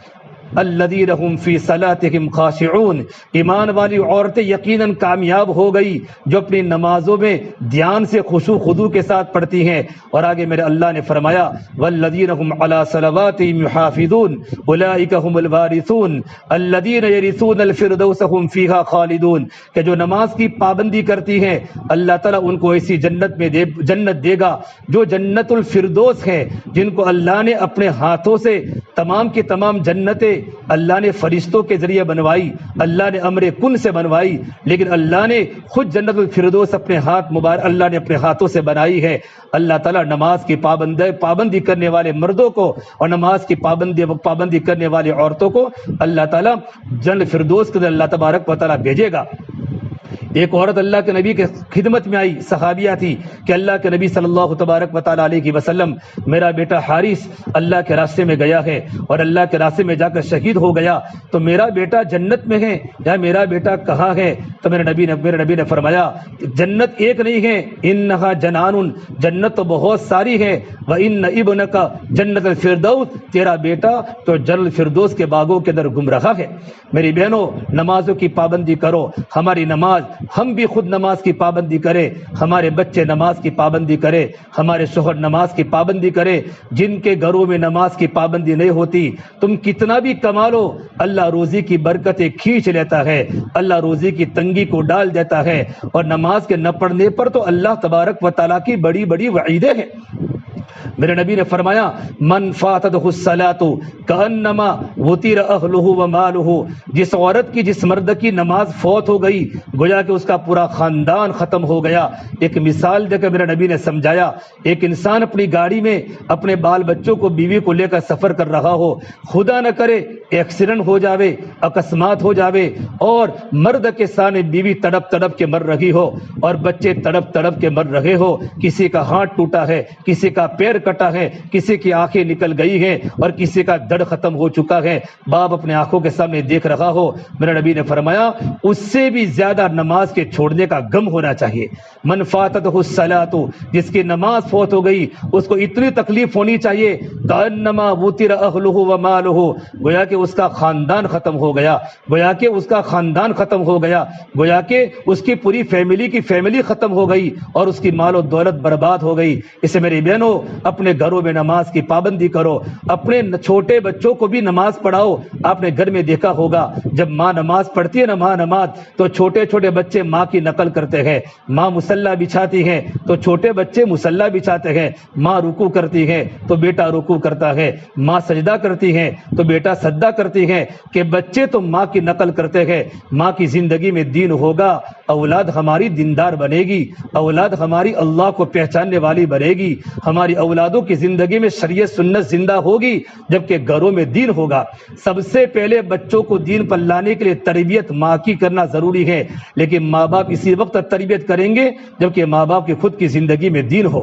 الذین هم فی صلاتهم خاشعون، ایمان والی عورتیں یقیناً کامیاب ہو گئی جو اپنی نمازوں میں دھیان سے خشوع خضوع کے ساتھ پڑھتی ہیں. اور آگے میرے اللہ نے فرمایا والذین هم علی صلواتهم یحافظون اولئک هم الوارثون الذین یرثون الفردوس هم فیها خالدون، کہ جو نماز کی پابندی کرتی ہیں اللہ تعالیٰ ان کو ایسی جنت دے گا جو جنت الفردوس ہے، جن کو اللہ نے اپنے ہاتھوں سے تمام کی تمام جنتیں اللہ نے فرشتوں کے ذریعے بنوائی، اللہ نے امر کن سے بنوائی، لیکن اللہ نے خود جنت الفردوس اپنے ہاتھ مبارک اللہ نے اپنے ہاتھوں سے بنائی ہے. اللہ تعالیٰ نماز کی پابندی کرنے والے مردوں کو اور نماز کی پابندی کرنے والی عورتوں کو اللہ تعالیٰ جنت الفردوس کے اللہ تبارک و تعالیٰ بھیجے گا. ایک عورت اللہ کے نبی کے خدمت میں آئی، صحابیہ تھی، کہ اللہ کے نبی صلی اللہ تبارک و تعالیٰ علیہ وسلم، میرا بیٹا حارث اللہ کے راستے میں گیا ہے اور اللہ کے راستے میں جا کر شہید ہو گیا، تو میرا بیٹا جنت میں ہے یا میرا بیٹا کہاں ہے؟ تو میرے نبی نے فرمایا جنت ایک نہیں ہے، انہا جنان، جنت تو بہت ساری ہے، وان ابنک جنت الفردوس، تیرا بیٹا تو جنت الفردوس کے باغوں کے اندر گم رہا ہے۔ میری بہنوں، نمازوں کی پابندی کرو، ہماری نماز، ہم بھی خود نماز کی پابندی کرے، ہمارے بچے نماز کی پابندی کرے، ہمارے شوہر نماز کی پابندی کرے۔ جن کے گھروں میں نماز کی پابندی نہیں ہوتی، تم کتنا بھی کما لو، اللہ روزی کی برکتیں کھینچ لیتا ہے، اللہ روزی کی تنگی کو ڈال دیتا ہے، اور نماز کے نہ پڑھنے پر تو اللہ تبارک و تعالیٰ کی بڑی بڑی وعیدیں ہیں۔ میرے نبی نے فرمایا من فاتتہ الصلاۃ کانما وطر اہلہ ومالہ، جس عورت کی، جس مرد کی نماز فوت ہو گئی گویا کہ اس کا پورا خاندان ختم ہو گیا۔ ایک مثال دے کر میرے نبی نے سمجھایا، ایک انسان اپنی گاڑی میں اپنے بال بچوں کو، بیوی کو لے کر سفر کر رہا ہو، خدا نہ کرے ایکسیڈنٹ ہو جاوے، اکسمات ہو جاوے، اور مرد کے سامنے بیوی تڑپ تڑپ کے مر رہی ہو اور بچے تڑپ تڑپ کے مر رہے ہو، کسی کا ہاتھ ٹوٹا ہے، کسی کا پیر کٹا ہے، کسی کی آنکھیں نکل گئی ہیں اور کسی کا دڑ ختم ہو چکا ہے، باپ اپنے آنکھوں کے سامنے دیکھ رہا ہو، میرے نبی نے فرمایا اس سے بھی زیادہ نماز کے چھوڑنے کا غم ہونا چاہیے۔ من فاتتہ الصلاۃ، جس کی نماز فوت ہو گئی اس کو اتنی تکلیف ہونی چاہیے کانما وطر اہلہ ومالہ، گویا کہ اس کا خاندان ختم ہو گیا، گویا کہ اس کا خاندان ختم ہو گیا، گویا کہ اس کی پوری فیملی کی فیملی ختم ہو گئی اور اس کی مال و دولت برباد ہو گئی۔ اس سے میری بہنوں، اپنے گھروں میں نماز کی پابندی کرو، اپنے چھوٹے بچوں کو بھی نماز پڑھاؤ۔ آپ نے گھر میں دیکھا ہوگا جب ماں نماز پڑھتی ہے نا، ماں نماز، تو چھوٹے چھوٹے بچے ماں کی نقل کرتے ہیں، ماں مصلی بچھاتی ہے تو چھوٹے بچے مصلی بچھاتے ہیں، ماں رکوع کرتی ہے تو بیٹا رکوع کرتا ہے، ماں سجدہ کرتی ہے تو بیٹا سجدہ کرتی ہے، کہ بچے تو ماں کی نقل کرتے ہیں۔ ماں کی زندگی میں دین ہوگا، اولاد ہماری دیندار بنے گی، اولاد ہماری اللہ کو پہچاننے والی بنے گی، ہماری اولادوں کی زندگی میں شریعت سنت زندہ ہوگی جبکہ گھروں میں دین ہوگا۔ سب سے پہلے بچوں کو دین پر لانے کے لیے تربیت ماں کی کرنا ضروری ہے، لیکن ماں باپ اسی وقت تربیت کریں گے جبکہ ماں باپ کی خود کی زندگی میں دین ہو۔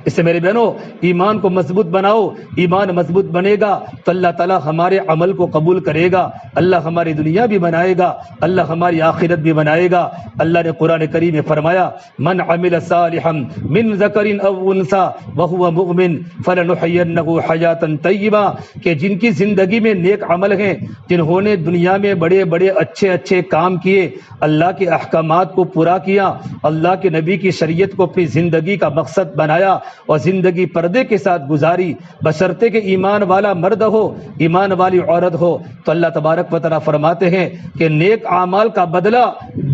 اس سے میرے بہنوں، ایمان کو مضبوط بناؤ، ایمان مضبوط بنے گا تو اللہ تعالیٰ ہمارے عمل کو قبول کرے گا، اللہ ہماری دنیا بھی بنائے گا، اللہ ہماری آخرت بھی بنائے گا۔ اللہ نے قرآن کریم میں فرمایا من عمل صالحا من ذکر او انثى وهو مؤمن فلنحيينه حیاتا طیبہ، کہ جن کی زندگی میں نیک عمل ہیں، جنہوں نے دنیا میں بڑے بڑے اچھے اچھے کام کیے، اللہ کے احکامات کو پورا کیا، اللہ کے نبی کی شریعت کو اپنی زندگی کا مقصد بنایا اور زندگی پردے کے ساتھ گزاری، بشرطے کہ ایمان والا مرد ہو، ایمان والی عورت ہو، تو اللہ تبارک و تعالیٰ فرماتے ہیں کہ نیک اعمال کا بدلہ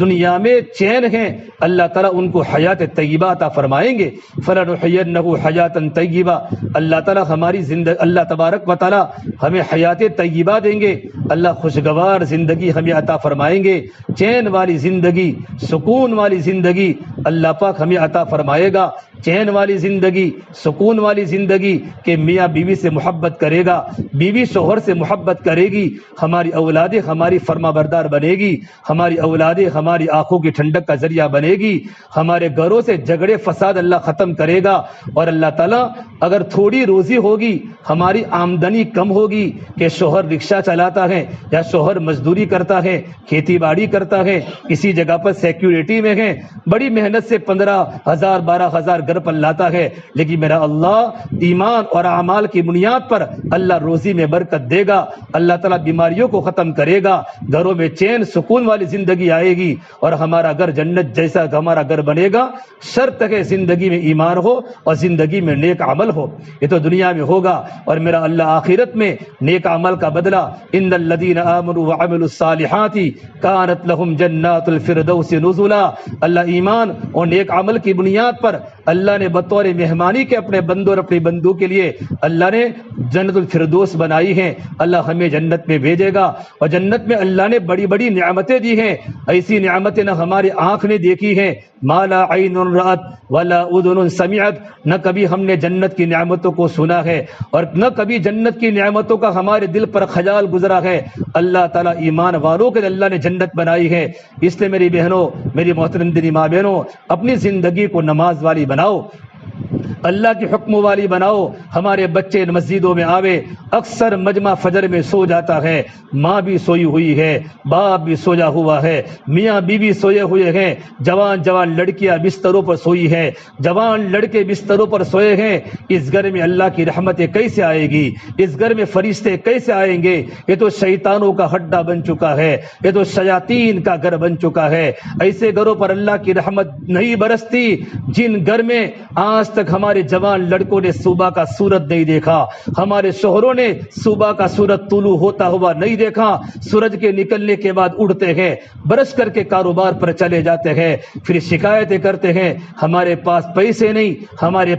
دنیا میں چین ہے، اللہ تعالیٰ ان کو حیات طیبہ عطا فرمائیں گے۔ فلنحینہ حیاتا طیبہ، اللہ تعالیٰ ہماری زندگی، اللہ تبارک و تعالیٰ ہمیں حیات طیبہ دیں گے، اللہ خوشگوار زندگی ہمیں عطا فرمائیں گے، چین والی زندگی، سکون والی زندگی اللہ پاک ہمیں عطا فرمائے گا، چین والی زندگی، سکون والی زندگی، کہ میاں بیوی سے محبت کرے گا، بیوی شوہر سے محبت کرے گی، ہماری اولادیں ہماری فرما بردار بنے گی، ہماری اولادیں ہماری آنکھوں کی ٹھنڈک کا ذریعہ بنے گی، ہمارے گھروں سے جھگڑے فساد اللہ ختم کرے گا۔ اور اللہ تعالیٰ اگر تھوڑی روزی ہوگی، ہماری آمدنی کم ہوگی، کہ شوہر رکشہ چلاتا ہے یا شوہر مزدوری کرتا ہے، کھیتی باڑی کرتا ہے، کسی جگہ پر سیکیورٹی میں ہے، بڑی محنت سے 15,000 12,000 گھر پر لاتا ہے، لیکن میرا اللہ ایمان اور اعمال کی بنیاد پر اللہ روزی میں برکت دے گا، اللہ تعالیٰ بیماریوں کو ختم کرے گا، گھروں میں چین سکون والی زندگی آئے گی اور ہمارا گھر جنت جیسا ہمارا گھر بنے گا، شرط ہے زندگی میں ایمان ہو اور زندگی میں نیک عمل ہو۔ یہ تو دنیا میں ہوگا، اور میرا اللہ آخرت میں نیک عمل کا بدلہ ان الذین آمنوا وعملوا الصالحات کانت لهم جنات الفردوس نزلا، اللہ ایمان اور نیک عمل کی بنیاد پر اللہ نے بطور مہمانی کے اپنے بندوں اور اپنی بندوں کے لیے اللہ نے جنت الفردوس بنائی ہے. اللہ ہمیں جنت میں بھیجے گا, اور جنت میں اللہ نے بڑی بڑی نعمتیں دی ہیں. ایسی نعمتیں نہ ہماری آنکھ نے دیکھی ہیں, ما لا عین رأت ولا اذن سمعت, نہ کبھی ہم نے جنت کی نعمتوں کو سنا ہے اور نہ کبھی جنت کی نعمتوں کا ہمارے دل پر خیال گزرا ہے. اللہ تعالیٰ ایمان والوں کے اللہ نے جنت بنائی ہے. اس لیے میری بہنوں, میری محترم دینی ماں بہنوں, اپنی زندگی کو نماز والی بناؤ, اللہ کی حکم والی بناؤ. ہمارے بچے مسجدوں میں آوے, اکثر مجمع فجر میں سو جاتا ہے, ماں بھی سوئی ہوئی ہے, باپ بھی سویا ہوا ہے, میاں بیوی سوئے ہوئے ہیں, جوان جوان لڑکیاں بستروں پر سوئی ہے, جوان لڑکے بستروں پر سوئے ہیں. اس گھر میں اللہ کی رحمتیں کیسے آئے گی؟ اس گھر میں فرشتے کیسے آئیں گے؟ یہ تو شیطانوں کا ہڈا بن چکا ہے, یہ تو شیاطین کا گھر بن چکا ہے. ایسے گھروں پر اللہ کی رحمت نہیں برستی جن گھر میں آج تک ہمارے جوان لڑکوں نے صبح کا سورج نہیں دیکھا, ہمارے شوہروں نے صبح کا سورج طلوع ہوتا ہوا نہیں دیکھا. سورج کے نکلنے کے بعد اڑتے ہیں, برش کر کے کاروبار پر چلے جاتے ہیں, پھر شکایتیں کرتے ہیں ہمارے پاس پیسے نہیں, ہمارے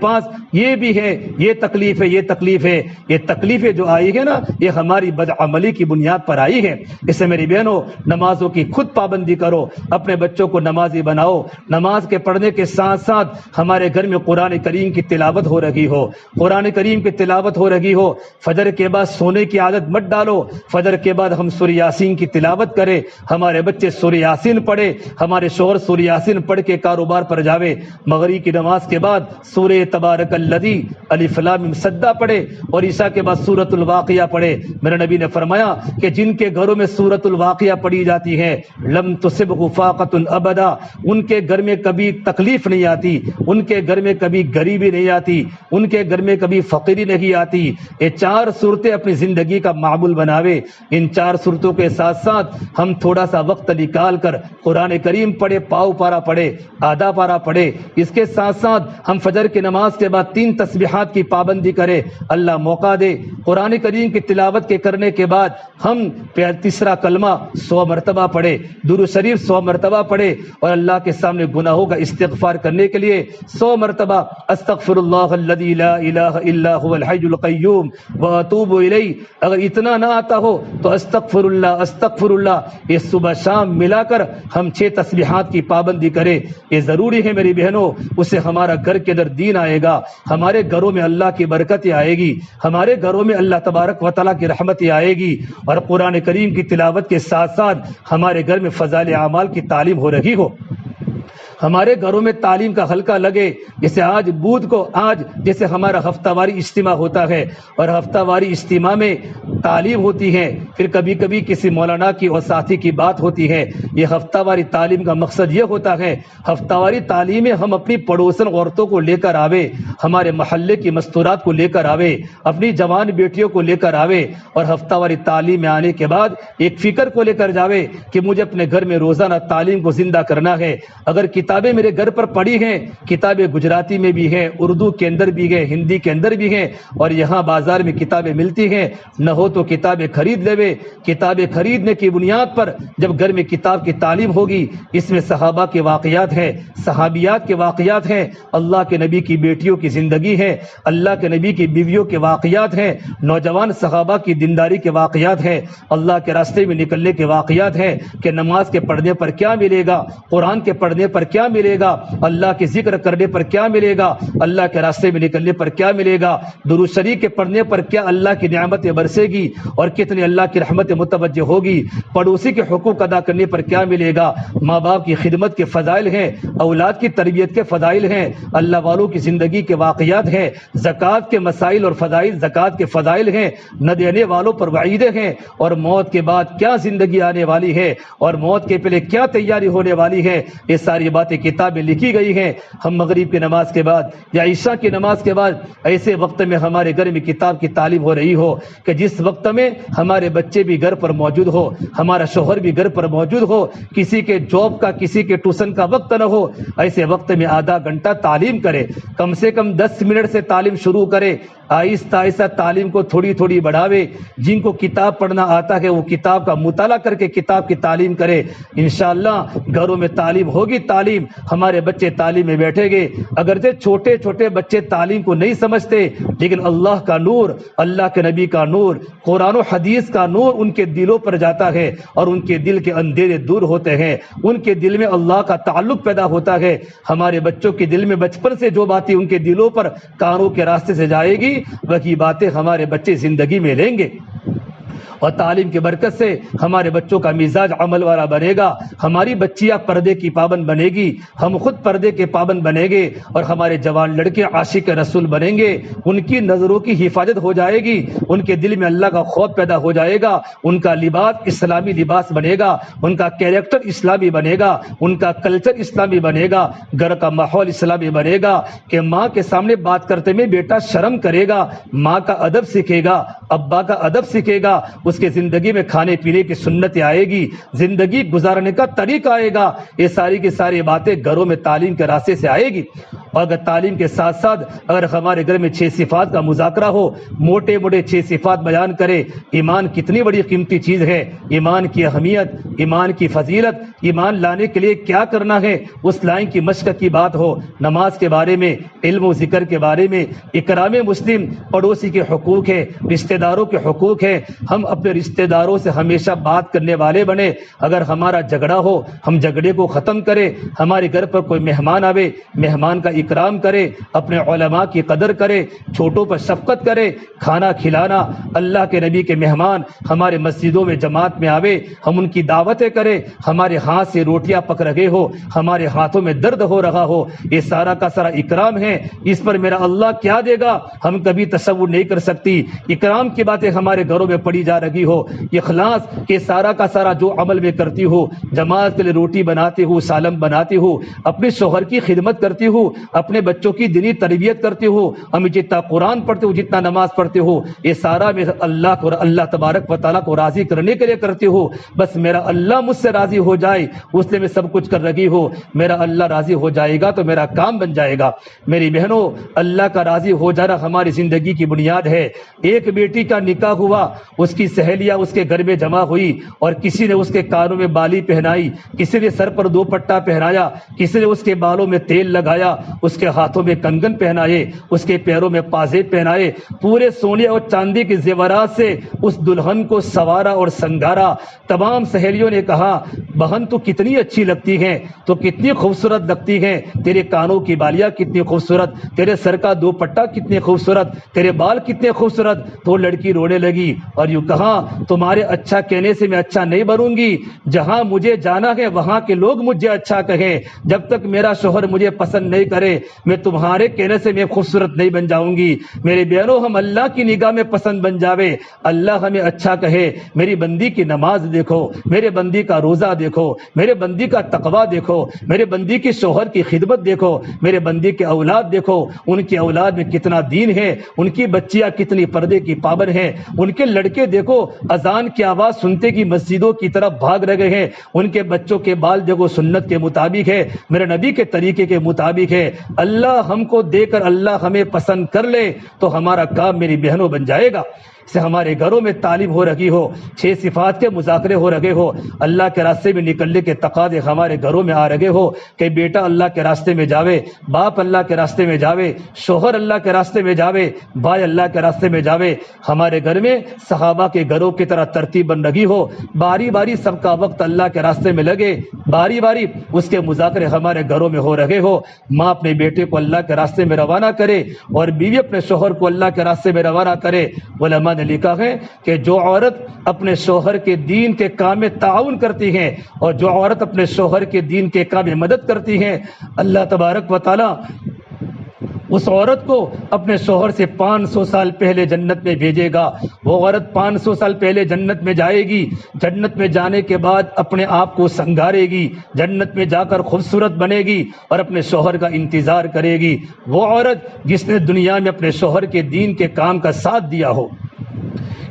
پاس یہ بھی ہے, یہ تکلیف ہے, یہ تکلیف ہے. یہ تکلیفیں جو آئی ہے نا, یہ ہماری بدعملی کی بنیاد پر آئی ہے. اس سے میری بہنوں, نمازوں کی خود پابندی کرو, اپنے بچوں کو نمازی بناؤ. نماز کے پڑھنے کے ساتھ ساتھ ہمارے گھر میں قرآن کریم کی تلاوت ہو رہی ہو, قرآن کریم کی تلاوت ہو رہی ہو. فجر کے بعد سونے کی عادت مت ڈالو, فجر کے بعد ہم سورہ یاسین کی تلاوت کریں, ہمارے بچے سورہ یاسین پڑھے, ہمارے شوہر سورہ یاسین پڑھ کے کاروبار پر جاوے. مغرب کی نماز کے بعد سورہ تبارک الذی الف لام میم سجدہ پڑھے, اور عشاء کے بعد سورۃ الواقعہ پڑھے. میرے نبی نے فرمایا کہ جن کے گھروں میں سورۃ الواقعہ پڑھی جاتی ہے, لم تصبہ فاقۃ ابدا, ان کے گھر میں کبھی تکلیف نہیں آتی, ان کے گھر میں کبھی غریبی نہیں آتی, ان کے گھر میں کبھی فقیری نہیں آتی. یہ 4 صورتیں اپنی زندگی کا معمول بناوے. ان 4 صورتوں کے ساتھ ساتھ ہم تھوڑا سا وقت نکال کر قرآن کریم پڑھے, پاؤ پارا پڑھے, آدھا پارا پڑھے. اس کے ساتھ ساتھ ہم فجر کی نماز کے بعد 3 تسبیحات کی پابندی کرے. اللہ موقع دے, قرآن کریم کی تلاوت کے کرنے کے بعد ہم تیسرا کلمہ 100 مرتبہ پڑھے, درود شریف 100 مرتبہ پڑھے, اور اللہ کے سامنے گناہوں کا استغفار کرنے کے لیے 100 مرتبہ استغفر اللہ الذی لا الہ الا هو الحی القیوم واتوب الیہ. اگر اتنا نہ آتا ہو تو استغفر اللہ, یہ صبح شام ملا کر ہم 6 تسبیحات کی پابندی کرے. یہ ضروری ہے میری بہنوں, اس سے ہمارا گھر کے اندر دین آئے گا, ہمارے گھروں میں اللہ کی برکتیں آئے گی, ہمارے گھروں میں اللہ تبارک و تعالیٰ کی رحمتیں آئے گی. اور قرآن کریم کی تلاوت کے ساتھ ساتھ ہمارے گھر میں فضائل اعمال کی تعلیم ہو رہی ہو, ہمارے گھروں میں تعلیم کا حلقہ لگے. جیسے آج بدھ کو جیسے ہمارا ہفتہ واری اجتماع ہوتا ہے, اور ہفتہ واری اجتماع میں تعلیم ہوتی ہے, پھر کبھی کبھی کسی مولانا کی اور ساتھی کی بات ہوتی ہے. یہ ہفتہ واری تعلیم کا مقصد یہ ہوتا ہے, ہفتہ واری تعلیم میں ہم اپنی پڑوسن عورتوں کو لے کر آوے, ہمارے محلے کی مستورات کو لے کر آوے, اپنی جوان بیٹیوں کو لے کر آوے, اور ہفتہ واری تعلیم میں آنے کے بعد ایک فکر کو لے کر جاوے کہ مجھے اپنے گھر میں روزانہ تعلیم کو زندہ کرنا ہے. اگر کتابیں میرے گھر پر پڑھی ہیں, کتابیں گجراتی میں بھی ہیں, اردو کے اندر بھی ہیں, ہندی کے اندر بھی ہیں, اور یہاں بازار میں کتابیں ملتی ہیں, نہ ہو تو کتابیں خرید لے. کتابیں خریدنے کی بنیاد پر جب گھر میں کتاب کی تعلیم ہوگی, اس میں صحابہ کے واقعات ہیں, صحابیات کے واقعات ہیں, اللہ کے نبی کی بیٹیوں کی زندگی ہے, اللہ کے نبی کی بیویوں کے واقعات ہیں, نوجوان صحابہ کی دینداری کے واقعات ہیں, اللہ کے راستے میں نکلنے کے واقعات ہیں کہ نماز کے پڑھنے پر کیا ملے گا, قرآن کے پڑھنے پر کیا ملے گا, اللہ کے ذکر کرنے پر کیا ملے گا, اللہ کے راستے میں نکلنے پر کیا ملے گا, درود شریف کے پڑھنے پر کیا اللہ کی نعمتیں برسے گی اور کتنی اللہ کی رحمت متوجہ ہوگی, پڑوسی کے حقوق ادا کرنے پر کیا ملے گا, ماں باپ کی خدمت کے فضائل ہیں, اولاد کی تربیت کے فضائل ہیں, اللہ والوں کی زندگی کے واقعات ہیں, زکوٰۃ کے مسائل اور فضائل, زکوٰۃ کے فضائل ہیں, نہ دینے والوں پر وعیدیں ہیں, اور موت کے بعد کیا زندگی آنے والی ہے, اور موت کے پہلے کیا تیاری ہونے والی ہے. یہ ساری باتیں کتابیں لکھی گئی ہیں. ہم مغرب کی نماز کے بعد یا عشاء کی نماز کے بعد ایسے وقت میں ہمارے گھر میں کتاب کی تعلیم ہو رہی ہو کہ جس وقت میں ہمارے بچے بھی گھر پر موجود ہو, ہمارا شوہر بھی گھر پر موجود ہو, کسی کے جاب کا کسی کے ٹیوشن کا وقت نہ ہو, ایسے وقت میں آدھا گھنٹہ تعلیم کرے, کم سے کم 10 منٹ سے تعلیم شروع کرے, آہستہ آہستہ تعلیم کو تھوڑی تھوڑی بڑھاوے. جن کو کتاب پڑھنا آتا ہے وہ کتاب کا مطالعہ کر کے کتاب کی تعلیم کرے. انشاءاللہ گھروں میں تعلیم ہوگی, تعلیم تعلیم، ہمارے بچے تعلیم میں بیٹھیں گے۔ اگرچہ چھوٹے چھوٹے بچے تعلیم کو نہیں سمجھتے، لیکن اللہ کا نور، اللہ کے نبی کا نور، قرآن و حدیث کا نور ان کے دلوں پر جاتا ہے اور ان کے دل کے اندھیرے دور ہوتے ہیں، ان کے دل میں اللہ کا تعلق پیدا ہوتا ہے۔ ہمارے بچوں کے دل میں بچپن سے جو باتیں ان کے دلوں پر کانوں کے راستے سے جائے گی، وہی باتیں ہمارے بچے زندگی میں لیں گے۔ اور تعلیم کی برکت سے ہمارے بچوں کا مزاج عمل والا بنے گا، ہماری بچیاں پردے کی پابند بنے گی، ہم خود پردے کے پابند بنیں گے، اور ہمارے جوان لڑکے عاشق رسول بنیں گے۔ ان کی نظروں کی حفاظت ہو جائے گی، ان کے دل میں اللہ کا خوف پیدا ہو جائے گا، ان کا لباس اسلامی لباس بنے گا، ان کا کیریکٹر اسلامی بنے گا، ان کا کلچر اسلامی بنے گا، گھر کا ماحول اسلامی بنے گا کہ ماں کے سامنے بات کرتے میں بیٹا شرم کرے گا، ماں کا ادب سیکھے گا، ابا کا ادب سیکھے گا، اس کے زندگی میں کھانے پینے کی سنت آئے گی، زندگی گزارنے کا طریقہ آئے گا۔ یہ ساری کی ساری باتیں گھروں میں تعلیم کے راستے سے آئے گی۔ اور اگر تعلیم کے ساتھ ساتھ اگر ہمارے گھر میں 6 صفات کا مذاکرہ ہو، موٹے موٹے 6 صفات بیان کرے، ایمان کتنی بڑی قیمتی چیز ہے، ایمان کی اہمیت، ایمان کی فضیلت، ایمان لانے کے لیے کیا کرنا ہے، اس لائن کی مشق کی بات ہو، نماز کے بارے میں، علم و ذکر کے بارے میں، اکرام مسلم، پڑوسی کے حقوق ہے، رشتہ داروں کے حقوق ہے، ہم اپنے رشتہ داروں سے ہمیشہ بات کرنے والے بنے۔ اگر ہمارا جھگڑا ہو، ہم جھگڑے کو ختم کرے، ہمارے گھر پر کوئی مہمان آوے، مہمان کا اکرام کرے، اپنے علماء کی قدر کرے، چھوٹوں پر شفقت کرے، کھانا کھلانا، اللہ کے نبی کے مہمان ہمارے مسجدوں میں جماعت میں آوے، ہم ان کی دعوتیں کریں، ہمارے ہاتھ سے روٹیاں پک رہے ہو، ہمارے ہاتھوں میں درد ہو رہا ہو، یہ سارا کا سارا اکرام ہے۔ اس پر میرا اللہ کیا دے گا ہم کبھی تصور نہیں کر سکتی۔ اکرام کی باتیں ہمارے گھروں میں پڑھی جا رہی ہو، اخلاص کے سارا کا سارا جو عمل میں کرتی ہو، جماعت کے لیے روٹی بناتی ہو، سالن بناتی ہو، اپنے شوہر کی خدمت کرتی ہو، اپنے بچوں کی دینی تربیت کرتے ہو، ہم جتنا قرآن پڑھتے ہو، جتنا نماز پڑھتے ہو، یہ سارا میں اللہ کو، اللہ تبارک و تعالیٰ کو راضی کرنے کے لیے کرتے ہو۔ بس میرا اللہ مجھ سے راضی ہو جائے، اس لیے میں سب کچھ کر رہی ہو، میرا اللہ راضی ہو جائے گا تو میرا کام بن جائے گا۔ میری بہنوں، اللہ کا راضی ہو جانا ہماری زندگی کی بنیاد ہے۔ ایک بیٹی کا نکاح ہوا، اس کی سہیلیاں اس کے گھر میں جمع ہوئی، اور کسی نے اس کے کانوں میں بالی پہنائی، کسی نے سر پر دوپٹہ پہنایا، کسی نے اس کے بالوں میں تیل لگایا، اس کے ہاتھوں میں کنگن پہنائے، اس کے پیروں میں پازیب پہنائے، پورے سونے اور چاندی کے زیورات سے اس دلہن کو سوارا اور سنگارا۔ تمام سہیلیوں نے کہا، بہن تو کتنی اچھی لگتی ہے، تو کتنی خوبصورت لگتی ہے، تیرے کانوں کی بالیاں کتنی خوبصورت، تیرے سر کا دوپٹہ کتنے خوبصورت، تیرے بال کتنے خوبصورت۔ تو لڑکی رونے لگی اور یوں کہا، تمہارے اچھا کہنے سے میں اچھا نہیں بنوں گی، جہاں مجھے جانا ہے وہاں کے لوگ مجھے اچھا کہیں، جب تک میرا شوہر مجھے پسند نہیں کرے میں تمہارے کہنے سے میں خوبصورت نہیں بن جاؤں گی۔ میرے بہنوں، ہم اللہ کی نگاہ میں پسند بن جاوے، اللہ ہمیں اچھا کہے، میری بندی کی نماز دیکھو، میرے بندی کا روزہ دیکھو، میرے بندی کا تقوی دیکھو، میرے بندی کے شوہر کی خدمت دیکھو، میرے بندی کے اولاد دیکھو، ان کی اولاد میں کتنا دین ہے، ان کی بچیاں کتنی پردے کی پابند ہیں، ان کے لڑکے دیکھو اذان کی آواز سنتے کی مسجدوں کی طرف بھاگ رہے ہیں، ان کے بچوں کے بال دیکھو سنت کے مطابق ہے، میرے نبی کے طریقے کے مطابق ہے۔ اللہ ہم کو دے کر اللہ ہمیں پسند کر لے تو ہمارا کام میری بہنوں بن جائے گا۔ سے ہمارے گھروں میں تعلیم ہو رہی ہو، 6 صفات کے مذاکرے ہو رہے ہو، اللہ کے راستے میں نکلنے کے تقاضے ہمارے گھروں میں آ رہے ہو کہ بیٹا اللہ کے راستے میں جاوے، باپ اللہ کے راستے میں جاوے، شوہر اللہ کے راستے میں جاوے، بھائی اللہ کے راستے میں جاوے۔ ہمارے گھر میں صحابہ کے گھروں کی طرح ترتیب بن رہی ہو، باری باری سب کا وقت اللہ کے راستے میں لگے، باری باری اس کے مذاکرے ہمارے گھروں میں ہو رہے ہو۔ ماں اپنے بیٹے کو اللہ کے راستے میں روانہ کرے اور بیوی اپنے شوہر کو اللہ کے راستے میں روانہ کرے۔ علماء نے لکھا ہے کہ جو عورت اپنے شوہر کے دین کے کام میں تعاون کرتی ہے اور جو عورت اپنے شوہر کے دین کے کام میں مدد کرتی ہے، اللہ تبارک و تعالی اس عورت کو اپنے شوہر سے 500 سال پہلے جنت میں بھیجے گا۔ وہ عورت 500 سال پہلے جنت میں جائے گی، جنت میں جانے کے بعد اپنے آپ کو سنگارے گی، جنت میں جا کر خوبصورت بنے گی اور اپنے شوہر کا انتظار کرے گی۔ وہ عورت جس نے دنیا میں اپنے شوہر کے دین کے کام کا ساتھ دیا ہو۔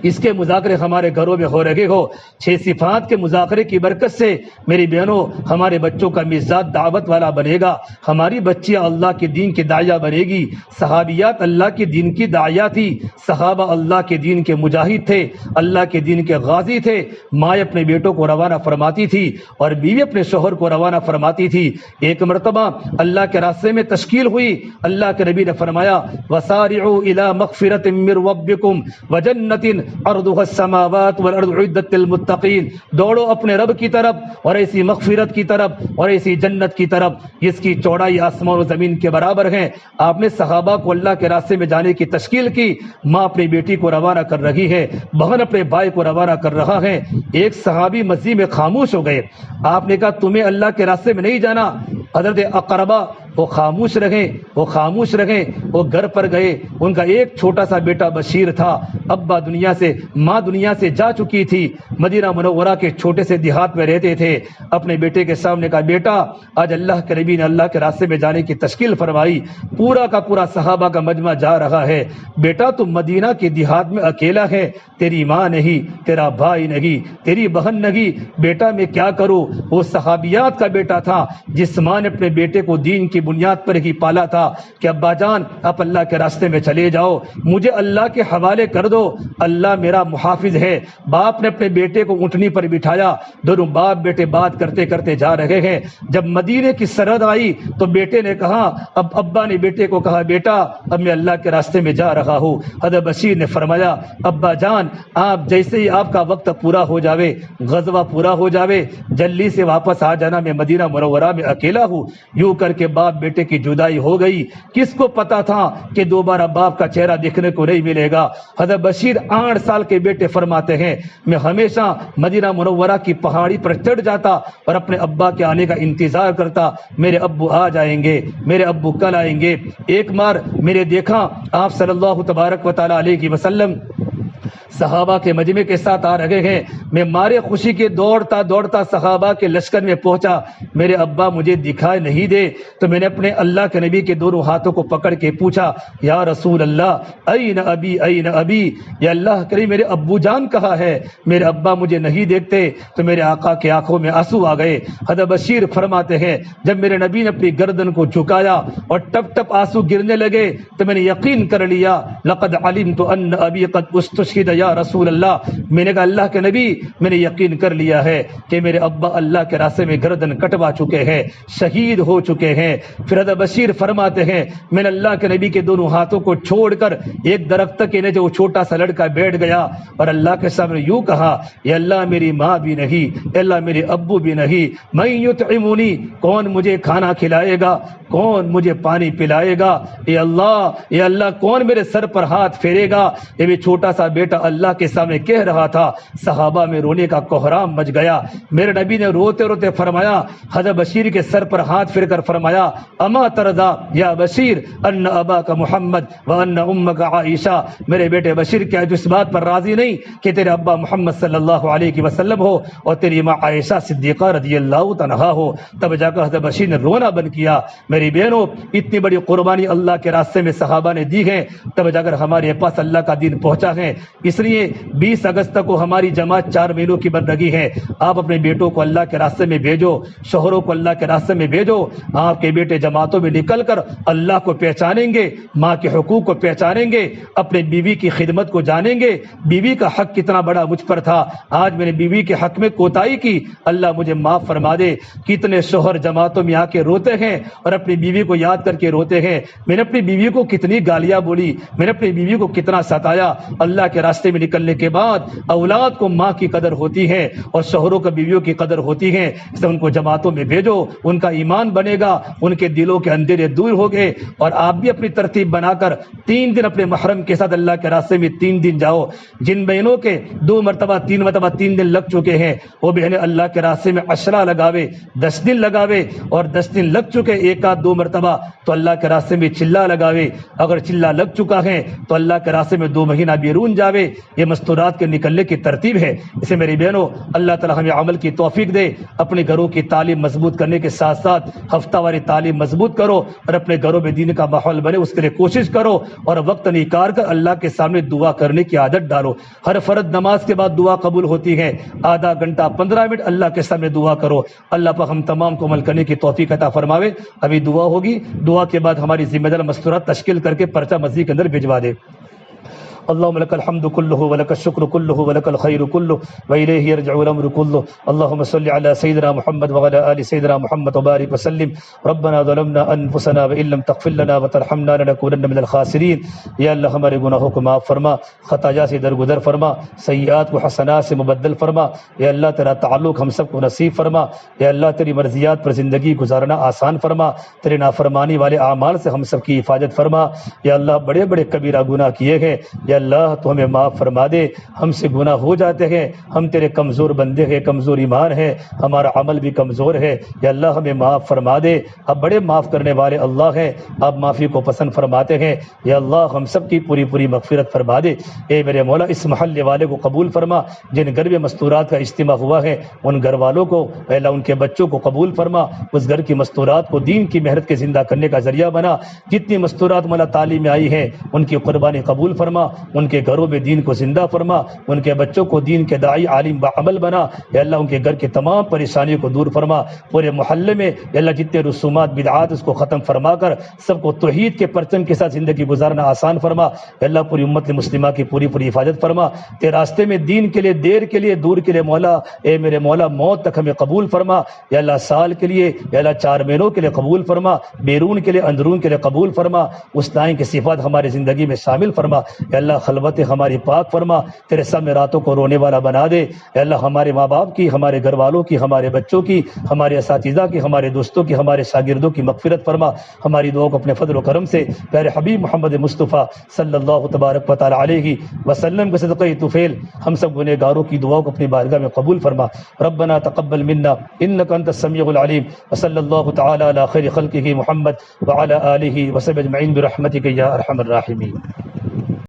اس کے مذاکرے ہمارے گھروں میں ہو رہے ہو۔ 6 صفات کے مذاکرے کی برکت سے میری بہنوں ہمارے بچوں کا مزاج دعوت والا بنے گا، ہماری بچیاں اللہ کے دین کی داعیہ بنے گی۔ صحابیات اللہ کے دین کی داعیہ تھی، صحابہ اللہ کے دین کے مجاہد تھے، اللہ کے دین کے غازی تھے۔ ماں اپنے بیٹوں کو روانہ فرماتی تھی اور بیوی اپنے شوہر کو روانہ فرماتی تھی۔ ایک مرتبہ اللہ کے راستے میں تشکیل ہوئی، اللہ کے نبی نے فرمایا وَسَارِعُوا إِلَى مَغْفِرَةٍ مِّن رَبِّكُمْ وَجَنَّةٍ عَرْضُهَا السَّمَاوَاتُ وَالْأَرْضُ أُعِدَّتْ لِلْمُتَّقِينَ، دوڑو اپنے رب کی طرف اور ایسی مغفرت کی طرف اور ایسی جنت کی طرف جس کی چوڑائی آسمان و زمین کے برابر ہے۔ آپ نے صحابہ کو اللہ کے راستے میں جانے کی تشکیل کی، ماں اپنی بیٹی کو روانہ کر رہی ہے، بہن اپنے بھائی کو روانہ کر رہا ہے۔ ایک صحابی مسجد میں خاموش ہو گئے، آپ نے کہا تمہیں اللہ کے راستے میں نہیں جانا؟ حضرت اقربہ وہ خاموش رہیں، وہ گھر پر گئے، ان کا ایک چھوٹا سا بیٹا بشیر تھا، ابا دنیا سے، ماں دنیا سے جا چکی تھی، مدینہ منورہ کے چھوٹے سے دیہات میں رہتے تھے۔ اپنے بیٹے کے سامنے کہا بیٹا آج اللہ کے نبی نے اللہ کے راستے میں جانے کی تشکیل فرمائی، پورا کا پورا صحابہ کا مجمع جا رہا ہے، بیٹا تم مدینہ کے دیہات میں اکیلا ہے، تیری ماں نہیں، تیرا بھائی نہیں، تیری بہن نہیں، بیٹا میں کیا کروں؟ وہ صحابیات کا بیٹا تھا جس ماں نے اپنے بیٹے کو دین کی بنیاد پر ہی پالا تھا کہ ابا جان آپ اللہ کے راستے میں چلے جاؤ، مجھے اللہ کے حوالے کر دو، اللہ میرا محافظ ہے۔ باپ نے اپنے بیٹے کو اونٹنی پر بٹھایا، دونوں باپ بیٹے بات کرتے کرتے جا رہے ہیں۔ جب مدینے کی سرحد آئی تو بیٹے نے کہا، اب ابا نے بیٹے کو کہا بیٹا اب میں اللہ کے راستے میں جا رہا ہوں۔ حضرت بشیر نے فرمایا ابا جان آپ جیسے ہی آپ کا وقت پورا ہو جاوے، غزوہ پورا ہو جاوے، جلدی سے واپس آ جانا، میں مدینہ منورہ میں اکیلا ہوں۔ یوں کر کے باپ بیٹے کی جدائی ہو گئی۔ کس کو پتا تھا کہ دوبارہ باپ کا چہرہ دیکھنے کو نہیں ملے گا؟ حضرت بشیر 8 سال کے بیٹے فرماتے ہیں میں ہمیشہ مدینہ منورہ کی پہاڑی پر چڑھ جاتا اور اپنے ابا کے آنے کا انتظار کرتا، میرے ابو آ جائیں گے، میرے ابو کل آئیں گے۔ ایک بار میں نے دیکھا آپ صلی اللہ تبارک و تعالی علیہ وسلم صحابہ کے مجمع کے ساتھ آ رہے ہیں، میں مارے خوشی کے دوڑتا دوڑتا صحابہ کے لشکر میں پہنچا، میرے ابا مجھے دکھائی نہیں دے تو میں نے اپنے اللہ کے نبی کے دونوں ہاتھوں کو پکڑ کے پوچھا یا رسول اللہ این ابی این ابی، یا اللہ کریم میرے ابو جان کہاں ہے؟ میرے ابا مجھے نہیں دیکھتے تو میرے آقا کے آنکھوں میں آنسو آ گئے۔ حضرت بشیر فرماتے ہیں جب میرے نبی نے اپنی گردن کو جھکایا اور ٹپ ٹپ آنسو گرنے لگے تو میں نے یقین کر لیا لقد علمت ان ابی قد استشهد یا رسول اللہ، میں نے کہا اللہ کے نبی میں نے یقین کر لیا ہے کہ میرے ابا اللہ کے راستے میں گردن کٹوا چکے ہیں، شہید ہو چکے ہیں۔ پھر حضرت بشیر فرماتے ہیں میں نے اللہ کے نبی کے دونوں ہاتھوں کو چھوڑ کر ایک درخت کے نیچے وہ چھوٹا سا لڑکا بیٹھ گیا اور اللہ کے سامنے یوں کہا یا اللہ میری ماں بھی نہیں، یا اللہ میرے ابو بھی نہیں، من یطعمنی، کون مجھے کھانا کھلائے گا، کون مجھے پانی پلائے گا، یا اللہ کون میرے سر پر ہاتھ پھیرے گا؟ یہ بھی چھوٹا سا بیٹا اللہ کے سامنے کہہ رہا تھا۔ صحابہ میں رونے کا کوہرام مچ گیا۔ میرے نبی نے روتے روتے فرمایا، حضرت بشیر کے سر پر ہاتھ پھیر کر فرمایا اما ترضا یا بشیر ان اباک محمد وان امک عائشہ، میرے بیٹے بشیر کیا تو اس بات پر راضی نہیں کہ تیرے ابا محمد صلی اللہ علیہ وسلم ہو اور تیری ماں عائشہ صدیقہ رضی اللہ عنہا ہو؟ تب جا کر حضرت بشیر نے رونا بند کیا۔ میری بہنوں اتنی بڑی قربانی اللہ کے راستے میں صحابہ نے دی ہے، تب جا کر ہمارے پاس اللہ کا دین پہنچا ہے۔ اس لیے 20 اگست کو ہماری جماعت 4 مہینوں کی بن رہی ہے۔ آپ اپنے بیٹوں کو اللہ کے راستے میں بھیجو، شوہروں کو اللہ کے راستے میں بھیجو۔ آپ کے بیٹے جماعتوں میں نکل کر اللہ کو پہچانیں گے، ماں کے حقوق کو پہچانیں گے، اپنے بیوی کی خدمت کو جانیں گے، بیوی کا حق کتنا بڑا مجھ پر تھا، آج میں نے بیوی کے حق میں کوتاہی کی، اللہ مجھے معاف فرما دے۔ کتنے شوہر جماعتوں میں آ کے روتے ہیں اور اپنی بیوی کو یاد کر کے روتے ہیں، میں نے اپنی بیوی کو کتنی گالیاں بولی، میں نے اپنی بیوی کو کتنا ستایا۔ اللہ کے راستے میں نکلنے کے بعد اولاد کو ماں کی قدر ہوتی ہے اور شوہروں کو بیویوں کی قدر ہوتی ہے، اس لیے ان کو جماعتوں میں بھیجو، ان کا ایمان بنے گا، ان کے دلوں کے اندھیرے دور ہو گئے۔ اور آپ بھی اپنی ترتیب بنا کر 3 دن اپنے محرم کے ساتھ اللہ کے راستے میں 3 دن جاؤ۔ جن بہنوں کے 2 مرتبہ 3 مرتبہ 3 دن لگ چکے ہیں وہ بہنیں اللہ کے راستے میں عشرہ لگاوے، 10 دن لگاوے، اور 10 دن لگ چکے 1 آدھ 2 مرتبہ تو اللہ کے راستے میں چلہ لگاوے، اگر چلہ لگ چکا ہے تو اللہ کے راستے میں 2 مہینہ بیرون جاوے۔ فرماوے. یہ مستورات کے نکلنے کی ترتیب ہے. اسے میری بہنوں اللہ تعالی ہمیں عمل کی توفیق دے. اپنے گھروں کی تعلیم مضبوط کرنے کے ساتھ ساتھ ہفتہ واری تعلیم مضبوط کرو اور اپنے گھروں میں دین کا ماحول بنے اس کے لیے کوشش کرو. اور وقت نکال کر اللہ کے سامنے دعا کرنے کی عادت ڈالو. ہر فرض نماز کے بعد دعا قبول ہوتی ہے. آدھا گھنٹہ 15 منٹ اللہ کے سامنے دعا کرو. اللہ پاک ہم تمام کو عمل کرنے کی توفیق عطا فرماوے. ابھی دعا ہوگی. دعا کے بعد ہماری ذمہ دار مستورات تشکیل کر کے پرچہ مسجد کے اندر بھجوا دے. اللهم لك الحمد كله ولك الشكر كله ولك الخير كله وإليه يرجع الأمر كله. اللهم صل على سيدنا محمد وعلى آل سيدنا محمد وبارك وسلم. ربنا ظلمنا أنفسنا وإن لم تغفر لنا وترحمنا لنكونن من الخاسرين. یا اللہ ہمارے گناہوں کو معاف فرما, خطایا سے درگزر فرما, سیئات کو حسنات سے مبدل فرما. یا اللہ تیرا تعلق ہم سب کو نصیب فرما. یا اللہ تیری مرضیات پر زندگی گزارنا آسان فرما. تیرے نافرمانی والے اعمال سے ہم سب کی حفاظت فرما. یا اللہ بڑے بڑے کبیرہ گناہ کیے ہیں, یا اللہ تو ہمیں معاف فرما دے. ہم سے گناہ ہو جاتے ہیں, ہم تیرے کمزور بندے ہیں, کمزور ایمان ہے, ہمارا عمل بھی کمزور ہے. یا اللہ ہمیں معاف فرما دے. آپ بڑے معاف کرنے والے اللہ ہیں, آپ معافی کو پسند فرماتے ہیں. یا اللہ ہم سب کی پوری پوری مغفرت فرما دے. اے میرے مولا اس محلے والے کو قبول فرما. جن گھر میں مستورات کا اجتماع ہوا ہے ان گھر والوں کو اے اللہ ان کے بچوں کو قبول فرما. اس گھر کی مستورات کو دین کی محنت کے زندہ کرنے کا ذریعہ بنا. جتنی مستورات مولا تعلیم میں آئی ہیں ان کی قربانی قبول فرما. ان کے گھروں میں دین کو زندہ فرما. ان کے بچوں کو دین کے داعی عالم بعمل بنا. یا اللہ ان کے گھر کی تمام پریشانیوں کو دور فرما. پورے محلے میں یا اللہ جتنے رسومات بدعات اس کو ختم فرما کر سب کو توحید کے پرچم کے ساتھ زندگی گزارنا آسان فرما. یا اللہ پوری امت مسلمہ کی پوری پوری حفاظت فرما. تیرے راستے میں دین کے لیے دیر کے لیے دور کے لیے مولا اے میرے مولا موت تک ہمیں قبول فرما. یا اللہ سال کے لیے یا اللہ 4 مہینوں کے لیے قبول فرما. بیرون کے لیے اندرون کے لیے قبول فرما. اس دائیں کی صفات ہماری زندگی میں شامل فرما. یا اللہ خلوت ہماری پاک فرما. تیرے سامنے راتوں کو رونے والا بنا دے. اے اللہ ہمارے ماں باپ کی, ہمارے گھر والوں کی, ہمارے بچوں کی, ہمارے اساتذہ کی, ہمارے دوستوں کی, ہمارے شاگردوں کی مغفرت فرما. ہماری دعاؤں کو اپنے فضل و کرم سے پیارے حبیب محمد مصطفیٰ صلی اللہ تبارک و تعالی علیہ وسلم کے صدقہ طفیل ہم سب گنہگاروں کی دعاؤں کو اپنی بارگاہ میں قبول فرما. ربنا تقبل منا انک انت السمیع العلیم وصلی اللہ تعالی علی خیر خلقہ محمد وعلی آلہ وصحبہ اجمعین برحمتک یا ارحم الراحمین.